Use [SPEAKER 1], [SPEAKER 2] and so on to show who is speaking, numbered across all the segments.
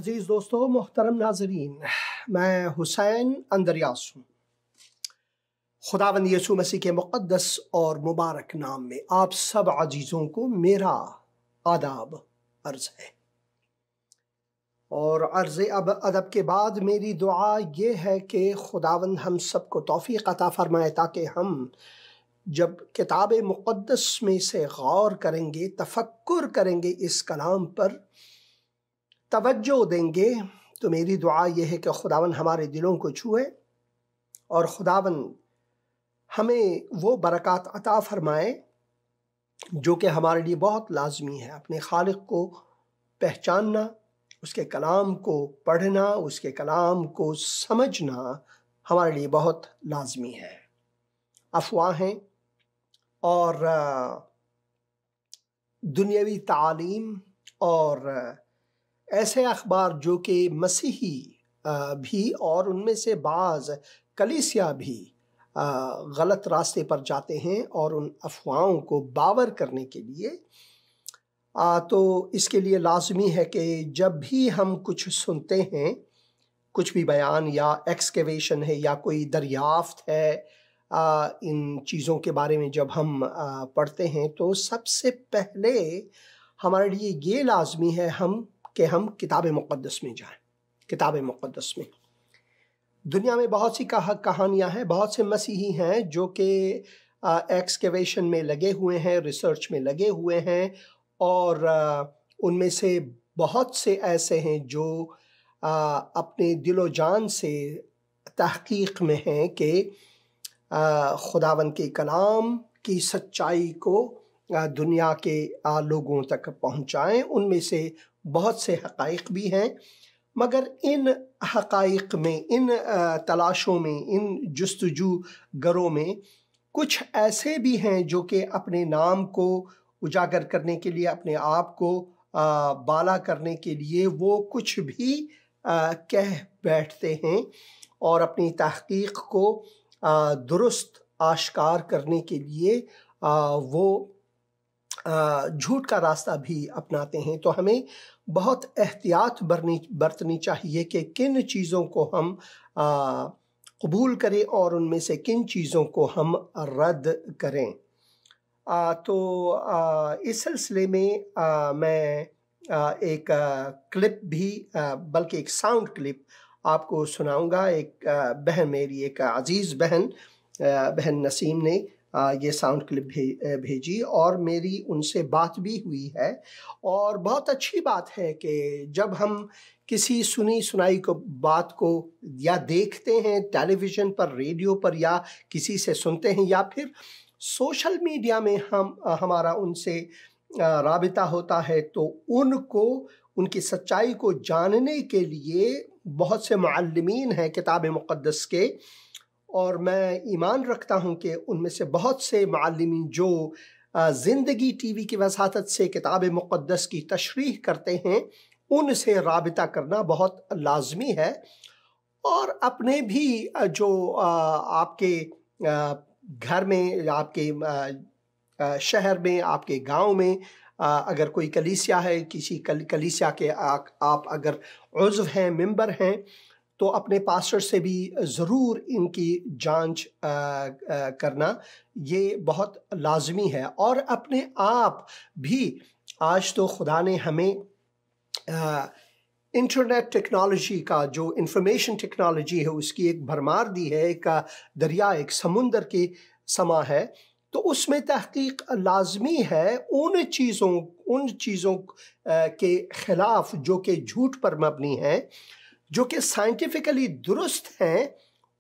[SPEAKER 1] अजीज़ दोस्तों, मोहतरम नाजरीन, मैं हुसैन अंदरियास हूँ। खुदावंद यीशु मसीह के मुक़द्दस और मुबारक नाम में आप सब अजीज़ों को मेरा आदाब अर्ज़ है। और अर्ज़ अदब के बाद मेरी दुआ ये है कि खुदावंद हम सब को तौफ़ीक़ अता फ़रमाए ताकि हम जब किताब मुक़द्दस में से गौर करेंगे, तफ़क्कुर करेंगे, इस कलाम पर तवज्जो देंगे, तो मेरी दुआ यह है कि खुदावन हमारे दिलों को छुए और खुदावन हमें वो बरक़ात अता फ़रमाए जो कि हमारे लिए बहुत लाज़मी है। अपने खालिक को पहचानना, उसके कलाम को पढ़ना, उसके कलाम को समझना हमारे लिए बहुत लाज़मी है। अफ़वाहें और दुनियावी तालीम और ऐसे अखबार जो कि मसीही भी और उनमें से बाज़ कलीसिया भी गलत रास्ते पर जाते हैं और उन अफवाहों को बावर करने के लिए तो इसके लिए लाजमी है कि जब भी हम कुछ सुनते हैं, कुछ भी बयान या एक्सकेवेशन है या कोई दरियाफ्त है, इन चीज़ों के बारे में जब हम पढ़ते हैं तो सबसे पहले हमारे लिए ये लाजमी है कि हम किताब मुक़द्दस में जाएं। किताब मुक़द्दस में दुनिया में बहुत सी कहानियाँ हैं, बहुत से मसीही हैं जो कि एक्सकेवेशन में लगे हुए हैं, रिसर्च में लगे हुए हैं और उनमें से बहुत से ऐसे हैं जो अपने दिलो जान से तहक़ीक़ में हैं कि खुदावन के कलाम की सच्चाई को दुनिया के लोगों तक पहुँचाएँ। उनमें से बहुत से हक़ाइक़ भी हैं, मगर इन हक़ाइक़ में, इन तलाशों में, इन जुस्तजू गरों में कुछ ऐसे भी हैं जो कि अपने नाम को उजागर करने के लिए, अपने आप को बाला करने के लिए वो कुछ भी कह बैठते हैं और अपनी तहक़ीक़ को दुरुस्त आश्कार करने के लिए वो झूठ का रास्ता भी अपनाते हैं। तो हमें बहुत एहतियात बरतनी चाहिए कि किन चीज़ों को हम कबूल करें और उनमें से किन चीज़ों को हम रद्द करें। तो इस सिलसिले में मैं एक क्लिप भी बल्कि एक साउंड क्लिप आपको सुनाऊंगा। एक बहन, मेरी एक अजीज़ बहन नसीम ने ये साउंड क्लिप भेजी और मेरी उनसे बात भी हुई है। और बहुत अच्छी बात है कि जब हम किसी सुनी सुनाई बात को या देखते हैं टेलीविज़न पर, रेडियो पर, या किसी से सुनते हैं या फिर सोशल मीडिया में हमारा उनसे राबिता होता है, तो उनको, उनकी सच्चाई को जानने के लिए बहुत से मुअल्लिमीन हैं किताब मुक़द्दस के, और मैं ईमान रखता हूँ कि उनमें से बहुत से मुअल्लिमीन जो ज़िंदगी टीवी की वसातत से किताब मुक़द्दस की तशरीह करते हैं, उनसे राबिता करना बहुत लाजमी है। और अपने भी जो आपके घर में, आपके शहर में, आपके गांव में अगर कोई कलीसिया है, किसी कलीसिया के आप अगर उज़्व हैं, मेंबर हैं, तो अपने पास्टर से भी ज़रूर इनकी जांच करना ये बहुत लाजमी है। और अपने आप भी, आज तो खुदा ने हमें इंटरनेट टेक्नोलॉजी का, जो इंफॉर्मेशन टेक्नोलॉजी है, उसकी एक भरमार दी है। एक दरिया, एक समुंदर की समा है, तो उसमें तहकीक लाजमी है उन चीज़ों के ख़िलाफ़ जो कि झूठ पर मबनी हैं, जो कि साइंटिफिकली दुरुस्त हैं,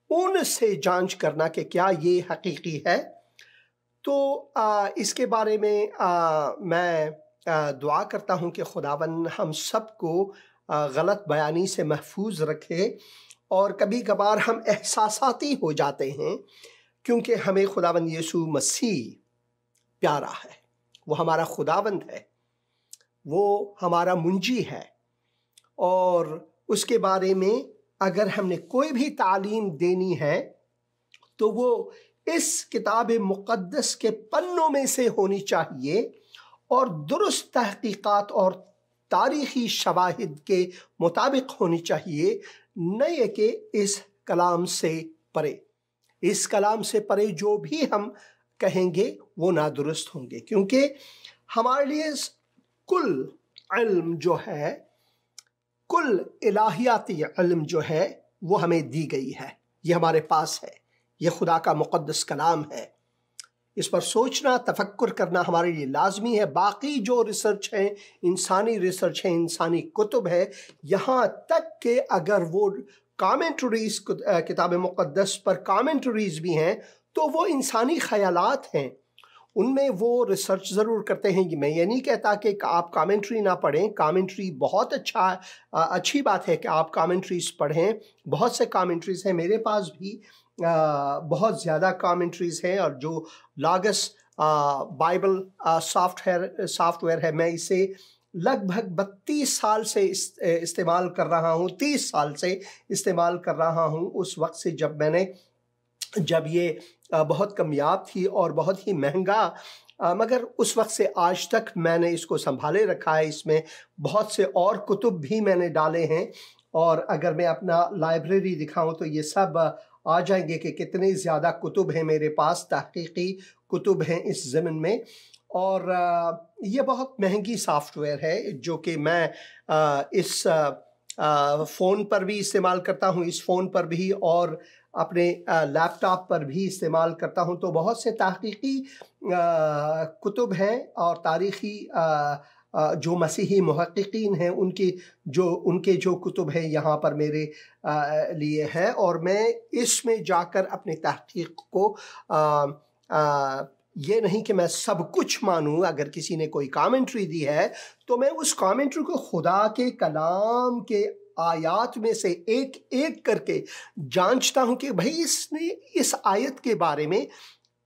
[SPEAKER 1] उनसे जांच करना कि क्या ये हकीकी है। तो इसके बारे में मैं दुआ करता हूँ कि खुदावन हम सबको गलत बयानी से महफूज रखे। और कभी कभार हम एहसासाती हो जाते हैं, क्योंकि हमें खुदावन यीशु मसीह प्यारा है, वो हमारा खुदावंद है, वो हमारा मुंजी है, और उसके बारे में अगर हमने कोई भी तालीम देनी है तो वो इस किताब मुक़द्दस के पन्नों में से होनी चाहिए और दुरुस्त तहकीकात और तारीख़ी शवाहिद के मुताबिक होनी चाहिए, न ये कि इस कलाम से परे। इस कलाम से परे जो भी हम कहेंगे वो नादुरुस्त होंगे, क्योंकि हमारे लिए कुल इल्म जो है, कुल इलाहियाती इल्म जो है वो हमें दी गई है, ये हमारे पास है, ये खुदा का मुक़द्दस कलाम है। इस पर सोचना, तफक्कुर करना हमारे लिए लाजमी है। बाकी जो रिसर्च है, इंसानी रिसर्च है, इंसानी कुतुब है, यहाँ तक कि अगर वो कमेंट्रीज किताब मुक़द्दस पर कमेंट्रीज भी हैं तो वो इंसानी ख़यालात हैं, उनमें वो रिसर्च ज़रूर करते हैं। मैं ये नहीं कहता कि आप कमेंट्री ना पढ़ें, कमेंट्री बहुत अच्छी बात है कि आप कमेंट्रीज पढ़ें। बहुत से कमेंट्रीज हैं, मेरे पास भी बहुत ज़्यादा कमेंट्रीज हैं, और जो लागस बाइबल सॉफ्टवेयर है, मैं इसे लगभग 32 साल से इस्तेमाल कर रहा हूँ, 30 साल से इस्तेमाल कर रहा हूँ। उस वक्त से जब ये बहुत कामयाब थी और बहुत ही महंगा, मगर उस वक्त से आज तक मैंने इसको संभाले रखा है। इसमें बहुत से और कुतुब भी मैंने डाले हैं, और अगर मैं अपना लाइब्रेरी दिखाऊं तो ये सब आ जाएंगे कि कितने ज़्यादा कुतुब हैं मेरे पास, तहकीकी कुतुब हैं इस ज़मीन में। और ये बहुत महंगी सॉफ्टवेयर है जो कि मैं इस फ़ोन पर भी इस्तेमाल करता हूँ, इस फ़ोन पर भी, और अपने लैपटॉप पर भी इस्तेमाल करता हूँ। तो बहुत से तहकीकी कुतुब हैं और तारीख़ी जो मसीही मुहक्किकीन हैं उनके जो कुतुब हैं यहाँ पर मेरे लिए है, और मैं इसमें जाकर अपने तहकीक को ये नहीं कि मैं सब कुछ मानूँ। अगर किसी ने कोई कमेंट्री दी है तो मैं उस कमेंट्री को खुदा के कलाम के आयत में से एक एक करके जांचता हूँ कि भाई इसने इस आयत के बारे में,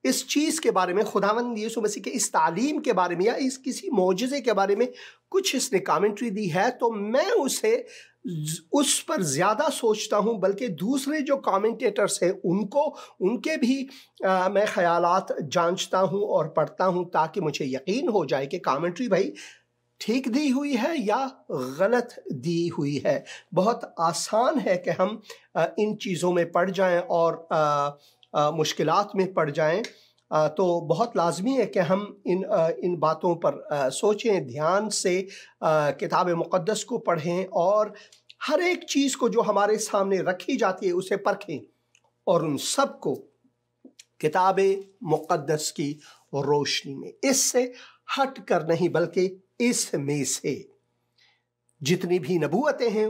[SPEAKER 1] इस चीज़ के बारे में, खुदावंद यीशु मसीह के इस तालीम के बारे में या इस किसी मौजज़े के बारे में कुछ इसने कमेंट्री दी है, तो मैं उस पर ज़्यादा सोचता हूँ। बल्कि दूसरे जो कमेंटेटर्स हैं उनके भी मैं ख़यालात जांचता हूँ और पढ़ता हूँ, ताकि मुझे यकीन हो जाए कि कमेंट्री भाई ठीक दी हुई है या गलत दी हुई है। बहुत आसान है कि हम इन चीज़ों में पड़ जाएं और मुश्किलात में पड़ जाएं, तो बहुत लाजमी है कि हम इन बातों पर सोचें, ध्यान से किताब मुक़द्दस को पढ़ें, और हर एक चीज़ को जो हमारे सामने रखी जाती है उसे परखें, और उन सब को किताब मुक़द्दस की रोशनी में, इससे हट कर नहीं बल्कि इसमें से जितनी भी नबूवतें हैं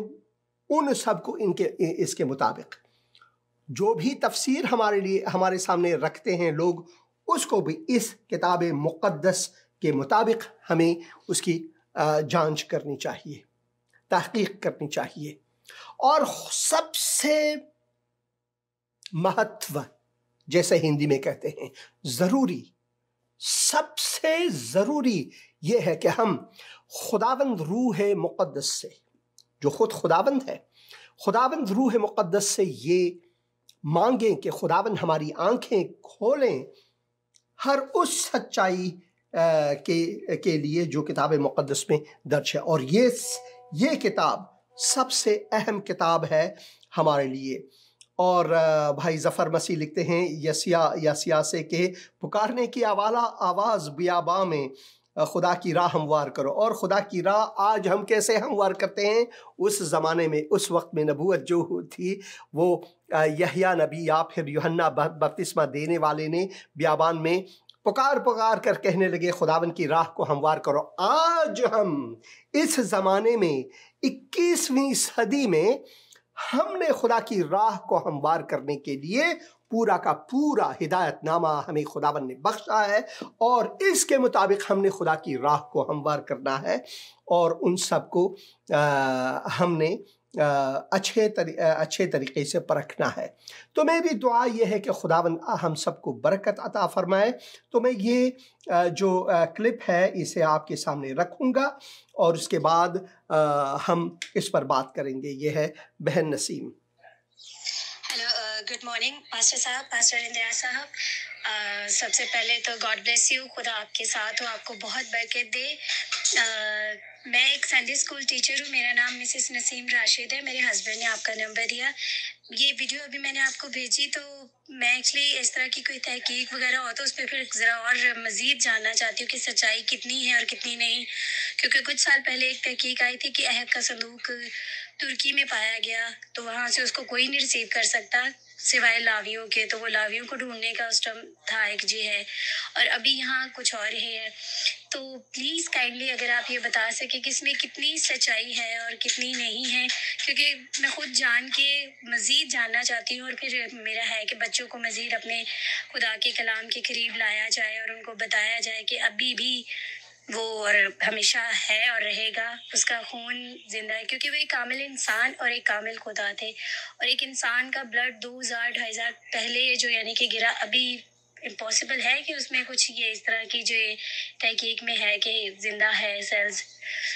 [SPEAKER 1] उन सब को इसके मुताबिक, जो भी तफसीर हमारे सामने रखते हैं लोग, उसको भी इस किताब मुक़द्दस के मुताबिक हमें उसकी जांच करनी चाहिए, तहकीक करनी चाहिए। और सबसे महत्व, जैसे हिंदी में कहते हैं, ज़रूरी, सबसे ज़रूरी ये है कि हम खुदावंद रूह मुक़द्दस से, जो खुद खुदावंद है, खुदावंद रूह मुक़द्दस से ये मांगें कि खुदावंद हमारी आंखें खोलें हर उस सच्चाई के लिए जो किताब मुक़द्दस में दर्ज है। और ये किताब सबसे अहम किताब है हमारे लिए। और भाई ज़फ़र मसीह लिखते हैं यसिया से के पुकारने की आवाज़ बियाबा में खुदा की राह हमवार करो। और खुदा की राह आज हम कैसे हमवार करते हैं? उस ज़माने में, उस वक्त में नबूवत जो थी वो यहया नबी या फिर यूहन्ना बपतिस्मा देने वाले ने बियाबान में पुकार कर कहने लगे खुदावन की राह को हमवार करो। आज हम इस ज़माने में 21वीं सदी में हमने खुदा की राह को हमवार करने के लिए पूरा का पूरा हिदायतनामा हमें खुदावन ने बख्शा है, और इसके मुताबिक हमने खुदा की राह को हमवार करना है, और उन सब को हमने अच्छे तरीके से परखना है। तो मेरी दुआ यह है कि खुदावन हम सबको बरकत अता फरमाए। तो मैं ये जो क्लिप है इसे आपके सामने रखूँगा, और उसके बाद हम इस पर बात करेंगे। ये है बहन Naseem.
[SPEAKER 2] Hello, good morning pastor साहब, पास्टर इंदिरा साहब। सबसे पहले तो गॉड ब्लेस यू, खुदा आपके साथ हो, आपको बहुत बरकत दे। मैं एक संडे स्कूल टीचर हूँ। मेरा नाम मिसेस नसीम राशिद है। मेरे हस्बैंड ने आपका नंबर दिया। ये वीडियो अभी मैंने आपको भेजी तो मैं एक्चुअली इस तरह की कोई तहकीक वगैरह हो तो उस पर फिर ज़रा और मज़ीद जानना चाहती हूँ कि सच्चाई कितनी है और कितनी नहीं। क्योंकि कुछ साल पहले एक तहकीक आई थी कि अहद का संदूक तुर्की में पाया गया, तो वहाँ से उसको कोई नहीं रिसीव कर सकता सिवाय लावियों के। तो वो लावियों को ढूंढने का उस टाइम था एक जी है, और अभी यहाँ कुछ और है। तो प्लीज़ काइंडली अगर आप ये बता सकें कि इसमें कितनी सच्चाई है और कितनी नहीं है, क्योंकि मैं खुद जान के मज़ीद जानना चाहती हूँ। और फिर मेरा है कि बच्चों को मज़ीद अपने खुदा के कलाम के करीब लाया जाए और उनको बताया जाए कि अभी भी वो और हमेशा है और रहेगा, उसका खून जिंदा है, क्योंकि वो एक कामिल इंसान और एक कामिल खुदा थे। और एक इंसान का ब्लड 2000-2500 पहले जो यानी कि गिरा, अभी इम्पॉसिबल है कि उसमें कुछ ये इस तरह की जो तहकीक में है कि जिंदा है सेल्स।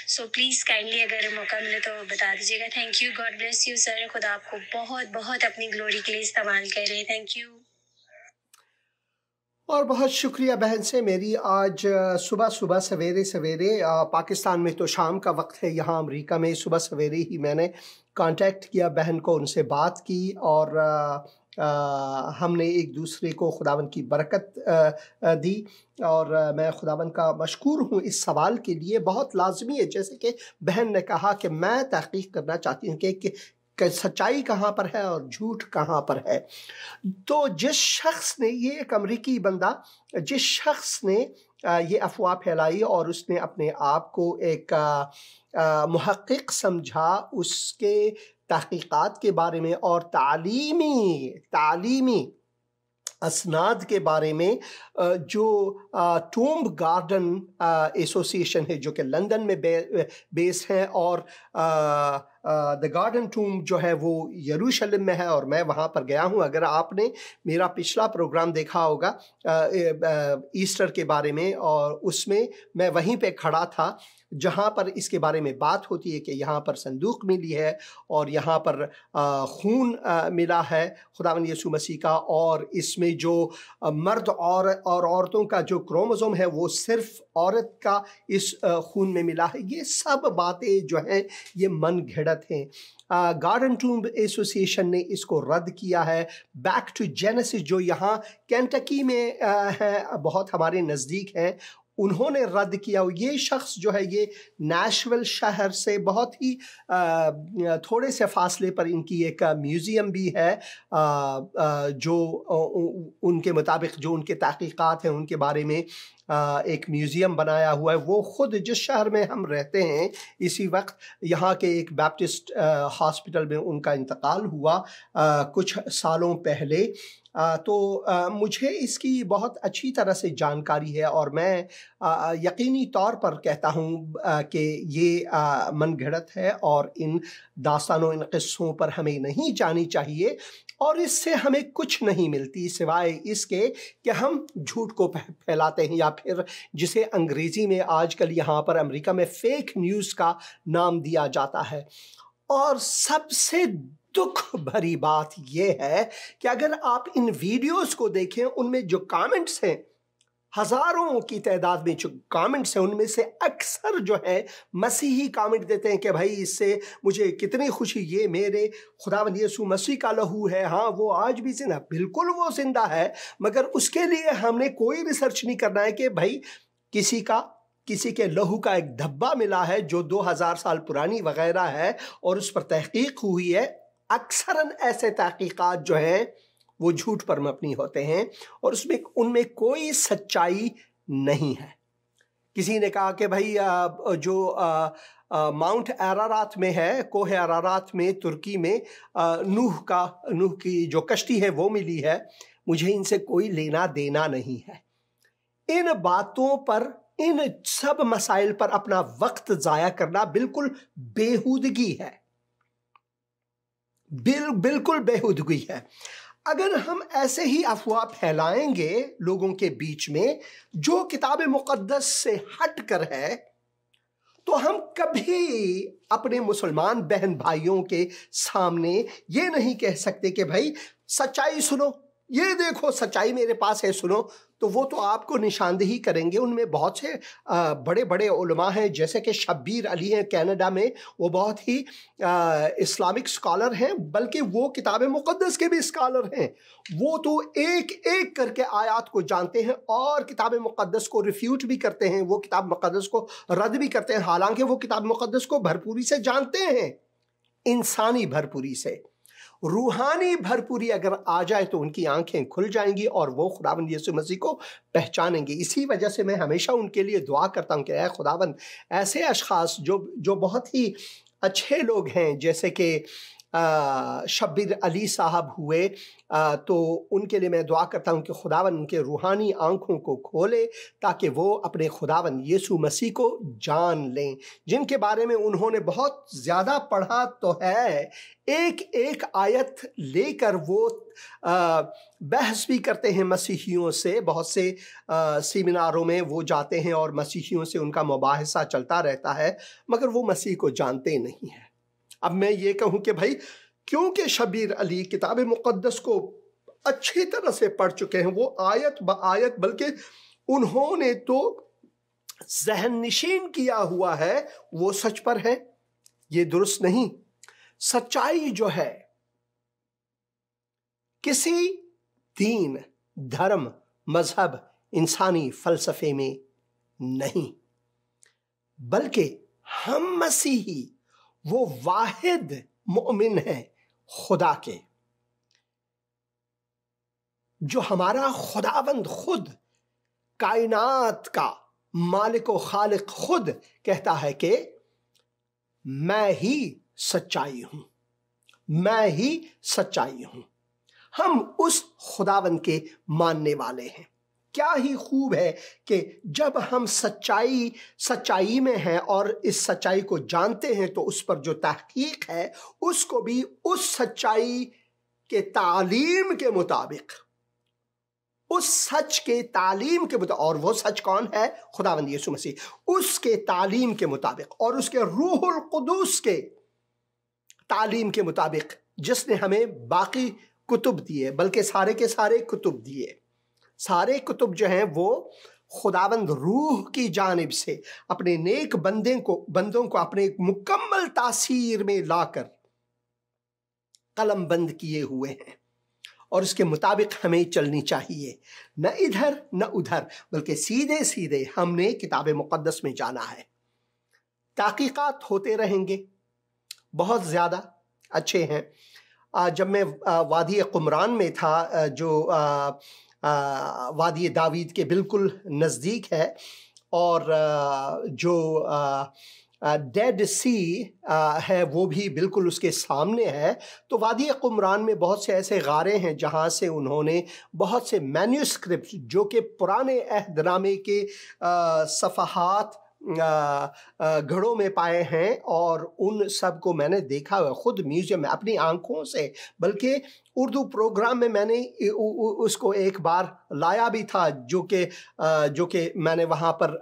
[SPEAKER 2] सो प्लीज़ काइंडली अगर मौका मिले तो बता दीजिएगा। Thank you, God bless you sir. खुदा आपको बहुत बहुत अपनी ग्लोरी के लिए इस्तेमाल करे। Thank you.
[SPEAKER 1] और बहुत शुक्रिया बहन से मेरी आज सुबह सुबह सवेरे सवेरे पाकिस्तान में तो शाम का वक्त है, यहाँ अमेरिका में सुबह सवेरे ही मैंने कांटेक्ट किया बहन को, उनसे बात की और हमने एक दूसरे को खुदावन की बरकत दी। और मैं खुदावन का मशकूर हूँ इस सवाल के लिए। बहुत लाजमी है, जैसे कि बहन ने कहा कि मैं तहकीक करना चाहती हूँ कि सच्चाई कहाँ पर है और झूठ कहाँ पर है। तो जिस शख्स ने, ये एक अमरीकी बंदा, जिस शख्स ने ये अफवाह फैलाई और उसने अपने आप को एक मुहक्किक समझा, उसके तहकीकात के बारे में और तालीमी असनाद के बारे में, जो टूम्ब गार्डन एसोसिएशन है जो कि लंदन में बेस है, और द गार्डन टूम्ब जो है वो यरूशलेम में है और मैं वहाँ पर गया हूँ। अगर आपने मेरा पिछला प्रोग्राम देखा होगा ईस्टर के बारे में, और उसमें मैं वहीं पे खड़ा था जहाँ पर इसके बारे में बात होती है कि यहाँ पर संदूक मिली है और यहाँ पर खून मिला है खुदावंद यीशु मसीह का, और इसमें जो मर्द और औरतों का जो क्रोमोसोम है वो सिर्फ औरत का इस खून में मिला है। ये सब बातें जो हैं ये मन घड़त हैं। गार्डन टूम्ब एसोसिएशन ने इसको रद्द किया है। बैक टू जेनेसिस जो यहाँ केंटकी में है, बहुत हमारे नज़दीक है, उन्होंने रद्द किया। ये शख्स जो है ये नैशविल शहर से बहुत ही थोड़े से फासले पर इनकी एक म्यूज़ियम भी है, जो उनके मुताबिक जो उनके तहकीकात हैं उनके बारे में एक म्यूज़ियम बनाया हुआ है। वो ख़ुद जिस शहर में हम रहते हैं इसी वक्त यहाँ के एक बैप्टिस्ट हॉस्पिटल में उनका इंतकाल हुआ कुछ सालों पहले। तो मुझे इसकी बहुत अच्छी तरह से जानकारी है और मैं यकीनी तौर पर कहता हूँ कि ये मनगढ़ंत है और इन दास्तानों, इन क़िस्सों पर हमें नहीं जानी चाहिए, और इससे हमें कुछ नहीं मिलती सिवाय इसके कि हम झूठ को फैलाते हैं, या फिर जिसे अंग्रेज़ी में आजकल यहाँ पर अमेरिका में फेक न्यूज़ का नाम दिया जाता है। और सबसे दुख भरी बात यह है कि अगर आप इन वीडियोस को देखें, उनमें जो कमेंट्स हैं, हजारों की तादाद में जो कमेंट्स हैं, उनमें से अक्सर जो है मसीही कमेंट देते हैं कि भाई इससे मुझे कितनी खुशी, ये मेरे खुदावंद यीशु मसीह का लहू है। हाँ, वो आज भी जिंदा, बिल्कुल वो जिंदा है, मगर उसके लिए हमने कोई रिसर्च नहीं करना है कि भाई किसी के लहू का एक धब्बा मिला है जो 2000 साल पुरानी वगैरह है और उस पर तहकीक हुई है। अक्सरन ऐसे तहकीकात जो हैं वो झूठ पर मबनी होते हैं और उनमें कोई सच्चाई नहीं है। किसी ने कहा कि भाई जो माउंट अरारात में है, कोहे अरारात में तुर्की में नूह की जो कश्ती है वो मिली है। मुझे इनसे कोई लेना देना नहीं है। इन बातों पर, इन सब मसाइल पर अपना वक्त जाया करना बिल्कुल बेहूदगी है, बिल्कुल बेहूदगी है। अगर हम ऐसे ही अफवाह फैलाएंगे लोगों के बीच में जो किताब मुक़द्दस से हट कर है, तो हम कभी अपने मुसलमान बहन भाइयों के सामने ये नहीं कह सकते कि भाई सच्चाई सुनो, ये देखो सच्चाई मेरे पास है, सुनो, तो वो तो आपको निशानदेही करेंगे। उनमें बहुत से बड़े बड़े उलमा हैं, जैसे कि शब्बीर अली हैं कनाडा में, वो बहुत ही इस्लामिक स्कॉलर हैं, बल्कि वो किताब मुक़द्दस के भी स्कॉलर हैं। वो तो एक एक करके आयत को जानते हैं और किताब मुक़द्दस को रिफ्यूट भी करते हैं, वो किताब मुक़द्दस को रद्द भी करते हैं, हालांकि वो किताब मुक़द्दस को भरपूरी से जानते हैं, इंसानी भरपूरी से। रूहानी भरपूरी अगर आ जाए तो उनकी आंखें खुल जाएंगी और वो खुदावंद यीशु मसीह को पहचानेंगे। इसी वजह से मैं हमेशा उनके लिए दुआ करता हूँ कि ऐ खुदावंद, ऐसे अशखास जो बहुत ही अच्छे लोग हैं, जैसे कि शब्बीर अली साहब हुए, तो उनके लिए मैं दुआ करता हूँ कि खुदावन उनके रूहानी आंखों को खोले ताकि वो अपने खुदावन यीशु मसीह को जान लें, जिनके बारे में उन्होंने बहुत ज़्यादा पढ़ा तो है। एक एक आयत लेकर वो बहस भी करते हैं मसीहियों से, बहुत से सेमिनारों में वो जाते हैं और मसीहियों से उनका मुबाहिसा चलता रहता है, मगर वो मसीह को जानते नहीं हैं। अब मैं ये कहूँ कि भाई, क्योंकि शब्बीर अली किताब मुक़द्दस को अच्छी तरह से पढ़ चुके हैं, वो आयत ब आयत, बल्कि उन्होंने तो ज़हन नशीन किया हुआ है, वो सच पर है, ये दुरुस्त नहीं। सच्चाई जो है किसी दीन, धर्म, मजहब, इंसानी फ़लसफ़े में नहीं, बल्कि हम मसीही वो वाहिद मोमिन है खुदा के, जो हमारा खुदावंद खुद, कायनात का मालिक व खालिक खुद कहता है कि मैं ही सच्चाई हूं, मैं ही सच्चाई हूं। हम उस खुदावंद के मानने वाले हैं। क्या ही खूब है कि जब हम सच्चाई में हैं और इस सच्चाई को जानते हैं, तो उस पर जो तहकीक है उसको भी उस सच्चाई के तालीम के मुताबिक, उस सच के तालीम के मुताबिक, और वो सच कौन है? खुदावंद यीशु मसीह, उसके तालीम के मुताबिक और उसके रूहुल कुदूस के तालीम के मुताबिक, जिसने हमें बाकी कुतुब दिए, बल्कि सारे के सारे कुतुब दिए। सारे कुतुब जो हैं वो खुदावंद रूह की जानिब से अपने नेक बंदों को अपने एक मुकम्मल तासीर में लाकर कलम बंद किए हुए हैं, और उसके मुताबिक हमें चलनी चाहिए, न इधर न उधर, बल्कि सीधे सीधे हमने किताब मुक़द्दस में जाना है। तहक़ीक़ात होते रहेंगे, बहुत ज़्यादा अच्छे हैं। जब मैं वादी कुमरान में था, जो वादी दावीद के बिल्कुल नज़दीक है, और जो डेड सी है वो भी बिल्कुल उसके सामने है, तो वादी कुमरान में बहुत से ऐसे गारे हैं जहाँ से उन्होंने बहुत से मैन्यूस्क्रिप्ट, जो कि पुराने अहदनामे के सफ़हात घड़ों में पाए हैं, और उन सब को मैंने देखा हुआ खुद म्यूज़ियम में अपनी आंखों से, बल्कि उर्दू प्रोग्राम में मैंने उसको एक बार लाया भी था, जो कि मैंने वहाँ पर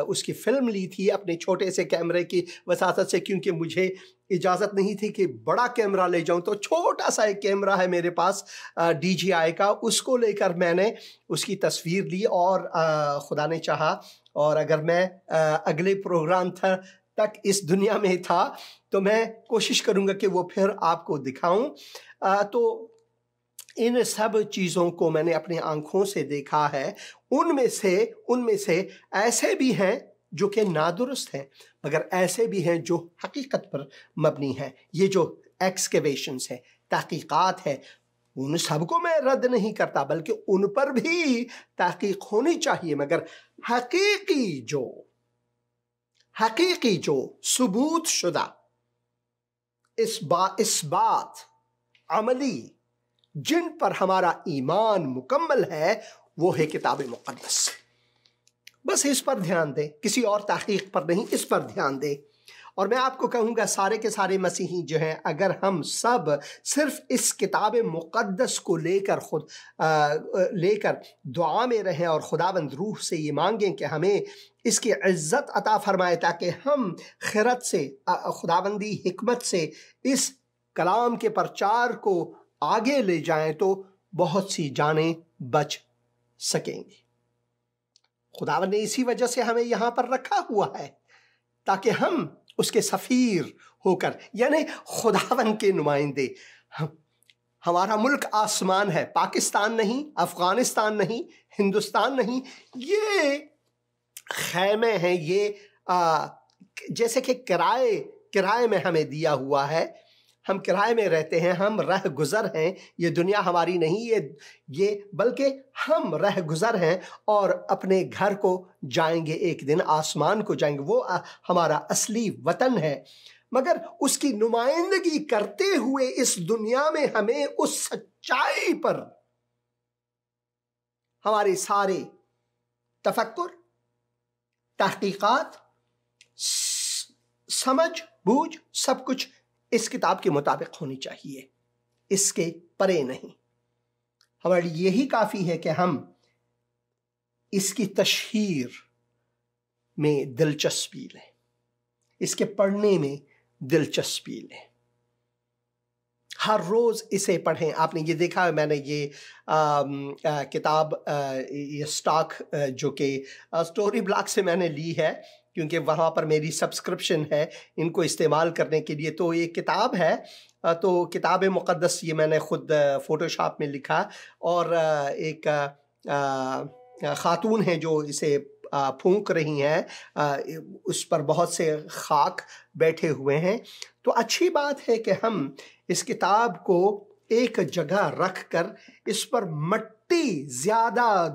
[SPEAKER 1] उसकी फ़िल्म ली थी अपने छोटे से कैमरे की वसातत से, क्योंकि मुझे इजाज़त नहीं थी कि बड़ा कैमरा ले जाऊं, तो छोटा सा एक कैमरा है मेरे पास DJI का, उसको लेकर मैंने उसकी तस्वीर ली, और खुदा ने चाहा और अगर मैं अगले प्रोग्राम तक इस दुनिया में था तो मैं कोशिश करूंगा कि वो फिर आपको दिखाऊं। तो इन सब चीज़ों को मैंने अपनी आंखों से देखा है। उनमें से ऐसे भी हैं जो कि नादुरुस्त हैं, मगर ऐसे भी हैं जो हकीकत पर मबनी हैं। ये जो एक्सकेवेशंस है, तहकीकात है, उन सबको मैं रद्द नहीं करता, बल्कि उन पर भी तहकीक होनी चाहिए, मगर हकीकी जो सबूत शुदा इस बात अमली, जिन पर हमारा ईमान मुकम्मल है, वो है किताब मुक़द्दस। बस इस पर ध्यान दें, किसी और तहकीक पर नहीं, इस पर ध्यान दें। और मैं आपको कहूँगा, सारे के सारे मसीही जो हैं, अगर हम सब सिर्फ इस किताब मुक़द्दस को लेकर दुआ में रहें और खुदावंद रूह से ये मांगें कि हमें इसकी इज़्ज़त अता फरमाए, ताकि हम खिरत से, खुदावंदी हिकमत से इस कलाम के प्रचार को आगे ले जाएं, तो बहुत सी जानें बच सकेंगी। खुदावन ने इसी वजह से हमें यहां पर रखा हुआ है ताकि हम उसके सफीर होकर, यानी खुदावन के नुमाइंदे, हमारा मुल्क आसमान है, पाकिस्तान नहीं, अफगानिस्तान नहीं, हिंदुस्तान नहीं, ये खैमे हैं, ये जैसे कि किराए में हमें दिया हुआ है, हम किराए में रहते हैं, हम रह गुज़र हैं, ये दुनिया हमारी नहीं, ये बल्कि हम रह गुज़र हैं और अपने घर को जाएंगे, एक दिन आसमान को जाएंगे, वो हमारा असली वतन है। मगर उसकी नुमाइंदगी करते हुए इस दुनिया में हमें उस सच्चाई पर हमारे सारे तफक्कुर, तहकीकात, समझ बूझ सब कुछ इस किताब के मुताबिक होनी चाहिए, इसके परे नहीं। हमारे लिए यही काफ़ी है कि हम इसकी तशहीर में दिलचस्पी लें, इसके पढ़ने में दिलचस्पी लें, हर रोज़ इसे पढ़ें। आपने ये देखा है, मैंने ये किताब ये स्टॉक जो कि स्टोरी ब्लॉक से मैंने ली है, क्योंकि वहाँ पर मेरी सब्सक्रिप्शन है इनको इस्तेमाल करने के लिए। तो ये किताब है, तो किताब मुक़द्दस, ये मैंने ख़ुद फ़ोटोशॉप में लिखा, और एक ख़ातून है जो इसे फूंक रही हैं, उस पर बहुत से खाक बैठे हुए हैं। तो अच्छी बात है कि हम इस किताब को एक जगह रख कर इस पर मट्टी ज़्यादा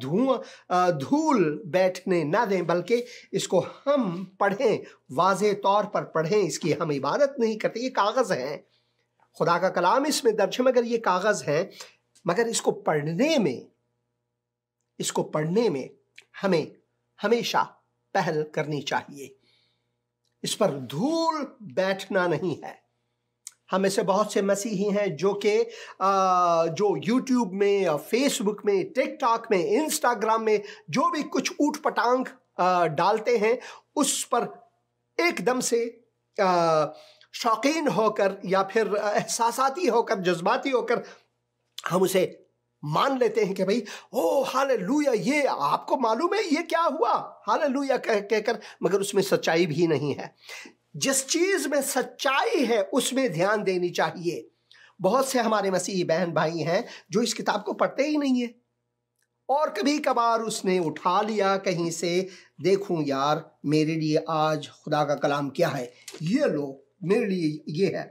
[SPEAKER 1] धूल बैठने ना दें, बल्कि इसको हम पढ़ें, वाज़े तौर पर पढ़ें। इसकी हम इबादत नहीं करते, ये कागज़ हैं, खुदा का कलाम इसमें दर्ज है, मगर ये कागज़ हैं। मगर इसको पढ़ने में हमें हमेशा पहल करनी चाहिए, इस पर धूल बैठना नहीं है। हम में से बहुत से मसीही हैं जो यूट्यूब में, फेसबुक में, टिकटॉक में, इंस्टाग्राम में जो भी कुछ ऊट पटांग डालते हैं, उस पर एकदम से शौकीन होकर या फिर एहसासाती होकर, जज्बाती होकर हम उसे मान लेते हैं कि भाई ओ हालेलुया, ये आपको मालूम है ये क्या हुआ, हालेलुया कहकर, मगर उसमें सच्चाई भी नहीं है। जिस चीज में सच्चाई है उसमें ध्यान देनी चाहिए। बहुत से हमारे मसीही बहन भाई हैं जो इस किताब को पढ़ते ही नहीं है, और कभी कभार उसने उठा लिया कहीं से, देखूं यार मेरे लिए आज खुदा का कलाम क्या है, ये लो मेरे लिए ये है।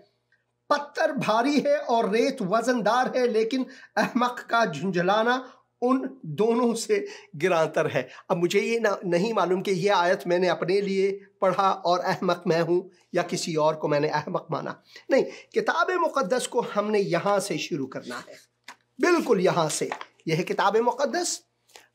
[SPEAKER 1] पत्थर भारी है और रेत वजनदार है, लेकिन अहमक का झुंझलाना उन दोनों से गिरांतर है। अब मुझे ये नहीं मालूम कि ये आयत मैंने अपने लिए पढ़ा और अहमक मैं हूं, या किसी और को मैंने अहमक माना। नहीं, किताब मुक़द्दस को हमने यहां से शुरू करना है, बिल्कुल यहां से। यह है किताब मुक़द्दस,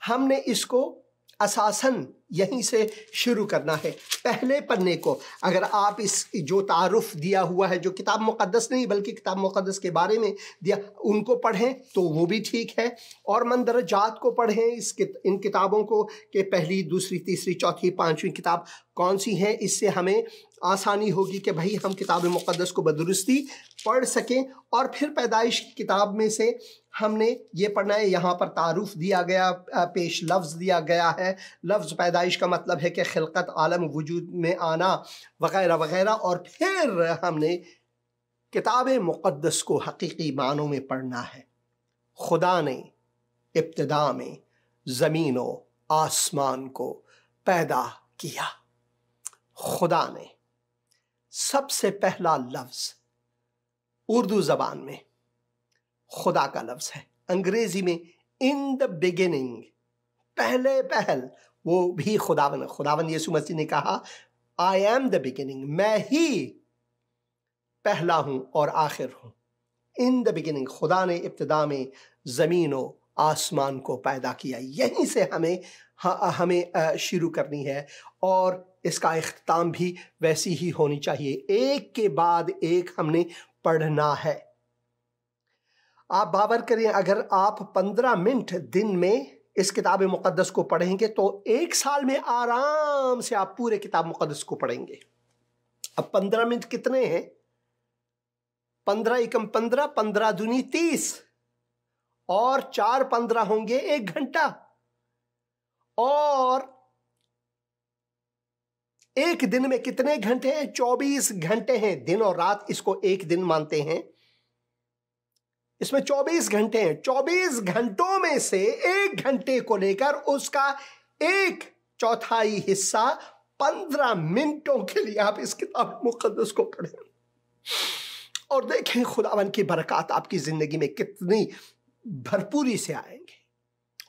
[SPEAKER 1] हमने इसको असासन यहीं से शुरू करना है। पहले पन्ने को अगर आप इस जो तारुफ दिया हुआ है, जो किताब मुक़द्दस नहीं बल्कि किताब मुक़द्दस के बारे में दिया, उनको पढ़ें तो वो भी ठीक है, और मंदरजात को पढ़ें, इन किताबों को कि पहली, दूसरी, तीसरी, चौथी, पांचवी किताब कौन सी है। इससे हमें आसानी होगी कि भाई हम किताब मुक़द्दस को बदुरुस्ती पढ़ सकें। और फिर पैदाइश की किताब में से हमने ये पढ़ना है, यहाँ पर तारुफ दिया गया, पेश लफ्ज़ दिया गया है। लफ्ज़ पैदाइश का मतलब है कि खिलकत, आलम वजूद में आना वगैरह वगैरह। और फिर हमने किताब मुक़द्दस को हकीकी मानों में पढ़ना है। खुदा ने इब्तिदा में ज़मीन व आसमान को पैदा किया। खुदा ने, सबसे पहला लफ्ज़ उर्दू ज़बान में खुदा का लफ्ज़ है, अंग्रेज़ी में इन द बिगिनिंग, पहले पहल, वो भी खुदावन। खुदावन यीशु मसीह ने कहा आई एम द बिगिनिंग, मैं ही पहला हूं और आखिर हूं। इन द बिगिनिंग, खुदा ने इब्तिदा में ज़मीन व आसमान को पैदा किया। यहीं से हमें शुरू करनी है, और इसका इख्तिताम भी वैसी ही होनी चाहिए, एक के बाद एक हमने पढ़ना है। आप बावर करें, अगर आप 15 मिनट दिन में इस किताब मुक़द्दस को पढ़ेंगे तो 1 साल में आराम से आप पूरे किताब मुक़द्दस को पढ़ेंगे। अब 15 मिनट कितने हैं? 15 एकम 15, 15 दूनी 30, और 4-15 होंगे 1 घंटा, और एक दिन में कितने घंटे हैं? 24 घंटे हैं। दिन और रात इसको एक दिन मानते हैं, इसमें 24 घंटे हैं। 24 घंटों में से 1 घंटे को लेकर उसका 1/4 हिस्सा 15 मिनटों के लिए आप इस किताब मुकद्दस को पढ़ें और देखें खुदावन की बरकत आपकी जिंदगी में कितनी भरपूरी से आएंगे,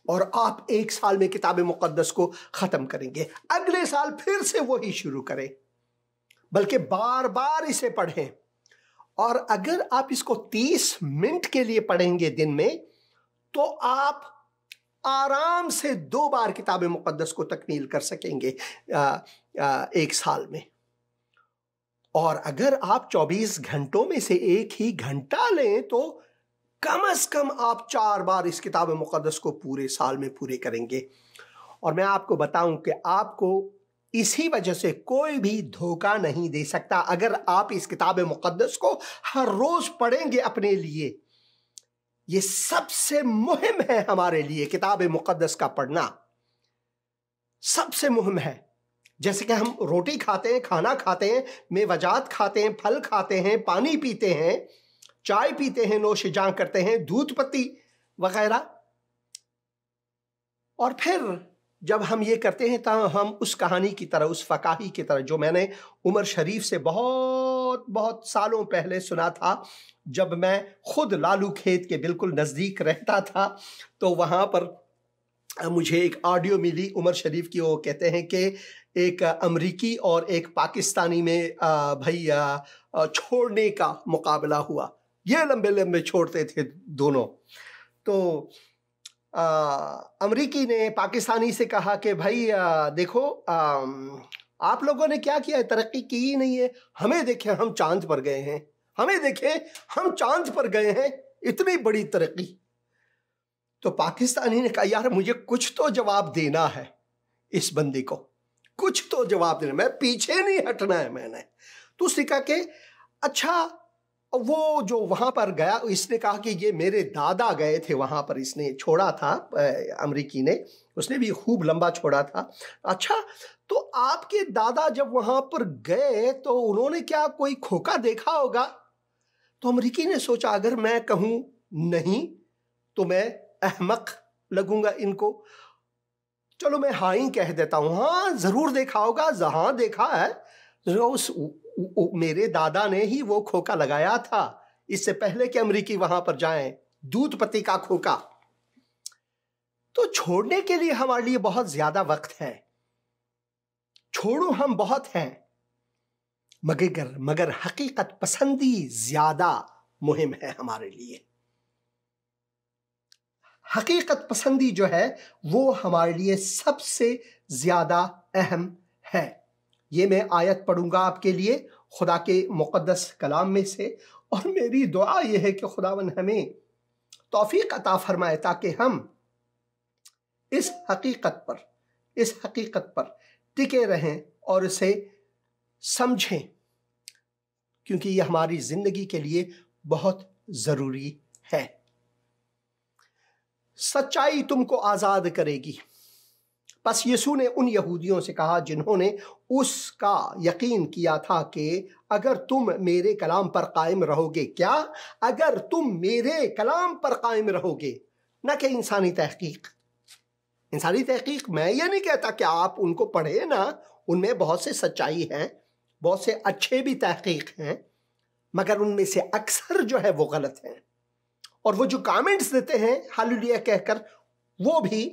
[SPEAKER 1] और आप 1 साल में किताब मुकद्दस को खत्म करेंगे। अगले साल फिर से वही शुरू करें, बल्कि बार बार इसे पढ़ें। और अगर आप इसको 30 मिनट के लिए पढ़ेंगे दिन में, तो आप आराम से 2 बार किताब मुकद्दस को तकमील कर सकेंगे 1 साल में। और अगर आप 24 घंटों में से 1 ही घंटा लें, तो कम से कम आप 4 बार इस किताब मुकद्दस को पूरे साल में पूरे करेंगे। और मैं आपको बताऊं कि आपको इसी वजह से कोई भी धोखा नहीं दे सकता। अगर आप इस किताब मुकद्दस को हर रोज पढ़ेंगे अपने लिए, ये सबसे मुहिम है हमारे लिए। किताब मुकद्दस का पढ़ना सबसे मुहिम है। जैसे कि हम रोटी खाते हैं, खाना खाते हैं, मेवजात खाते हैं, फल खाते हैं, पानी पीते हैं, चाय पीते हैं, नोशिजां करते हैं, दूध पत्ती वगैरह, और फिर जब हम ये करते हैं तो हम उस कहानी की तरह, उस फकाही की तरह जो मैंने उमर शरीफ से बहुत बहुत सालों पहले सुना था, जब मैं खुद लालू खेत के बिल्कुल नज़दीक रहता था, तो वहाँ पर मुझे एक ऑडियो मिली उमर शरीफ की। वो कहते हैं कि एक अमरीकी और एक पाकिस्तानी में भाई छोड़ने का मुकाबला हुआ। ये लंबे लंबे छोड़ते थे दोनों। तो अमरीकी ने पाकिस्तानी से कहा कि भाई देखो, आप लोगों ने क्या किया है, तरक्की की ही नहीं है। हमें देखें, हम चांद पर गए हैं, हमें देखें, हम चांद पर गए हैं, इतनी बड़ी तरक्की। तो पाकिस्तानी ने कहा, यार मुझे कुछ तो जवाब देना है इस बंदे को, कुछ तो जवाब देना, मैं पीछे नहीं हटना है मैंने। तो उसने कहा कि अच्छा, वो जो वहाँ पर गया, इसने कहा कि ये मेरे दादा गए थे वहाँ पर, इसने छोड़ा था, अमरीकी ने, उसने भी खूब लंबा छोड़ा था। अच्छा, तो आपके दादा जब वहाँ पर गए तो उन्होंने क्या कोई खोखा देखा होगा? तो अमरीकी ने सोचा, अगर मैं कहूँ नहीं तो मैं अहमक लगूंगा इनको, चलो मैं हाँ ही कह देता हूँ, हाँ जरूर देखा होगा, जहाँ देखा है, उस मेरे दादा ने ही वो खोखा लगाया था इससे पहले कि अमरीकी वहां पर जाएं, दूध पत्ती का खोखा। तो छोड़ने के लिए हमारे लिए बहुत ज्यादा वक्त है, छोड़ो हम बहुत हैं, मगर हकीकत पसंदी ज्यादा मुहिम है हमारे लिए। हकीकत पसंदी जो है वो हमारे लिए सबसे ज्यादा अहम है। ये मैं आयत पढ़ूंगा आपके लिए खुदा के मुक़द्दस कलाम में से, और मेरी दुआ यह है कि खुदावन हमें तौफीक अता फरमाए ताकि हम इस हकीकत पर टिके रहें और इसे समझें, क्योंकि यह हमारी जिंदगी के लिए बहुत जरूरी है। सच्चाई तुमको आजाद करेगी। बस यीशु ने उन यहूदियों से कहा जिन्होंने उसका यकीन किया था कि अगर तुम मेरे कलाम पर कायम रहोगे, क्या अगर तुम मेरे कलाम पर कायम रहोगे, न कि इंसानी तहकीक। इंसानी तहकीक, मैं ये नहीं कहता कि आप उनको पढ़े ना, उनमें बहुत से सच्चाई हैं, बहुत से अच्छे भी तहकीक हैं, मगर उनमें से अक्सर जो है वो गलत हैं। और वो जो कमेंट्स देते हैं हालेलुया कहकर, वो भी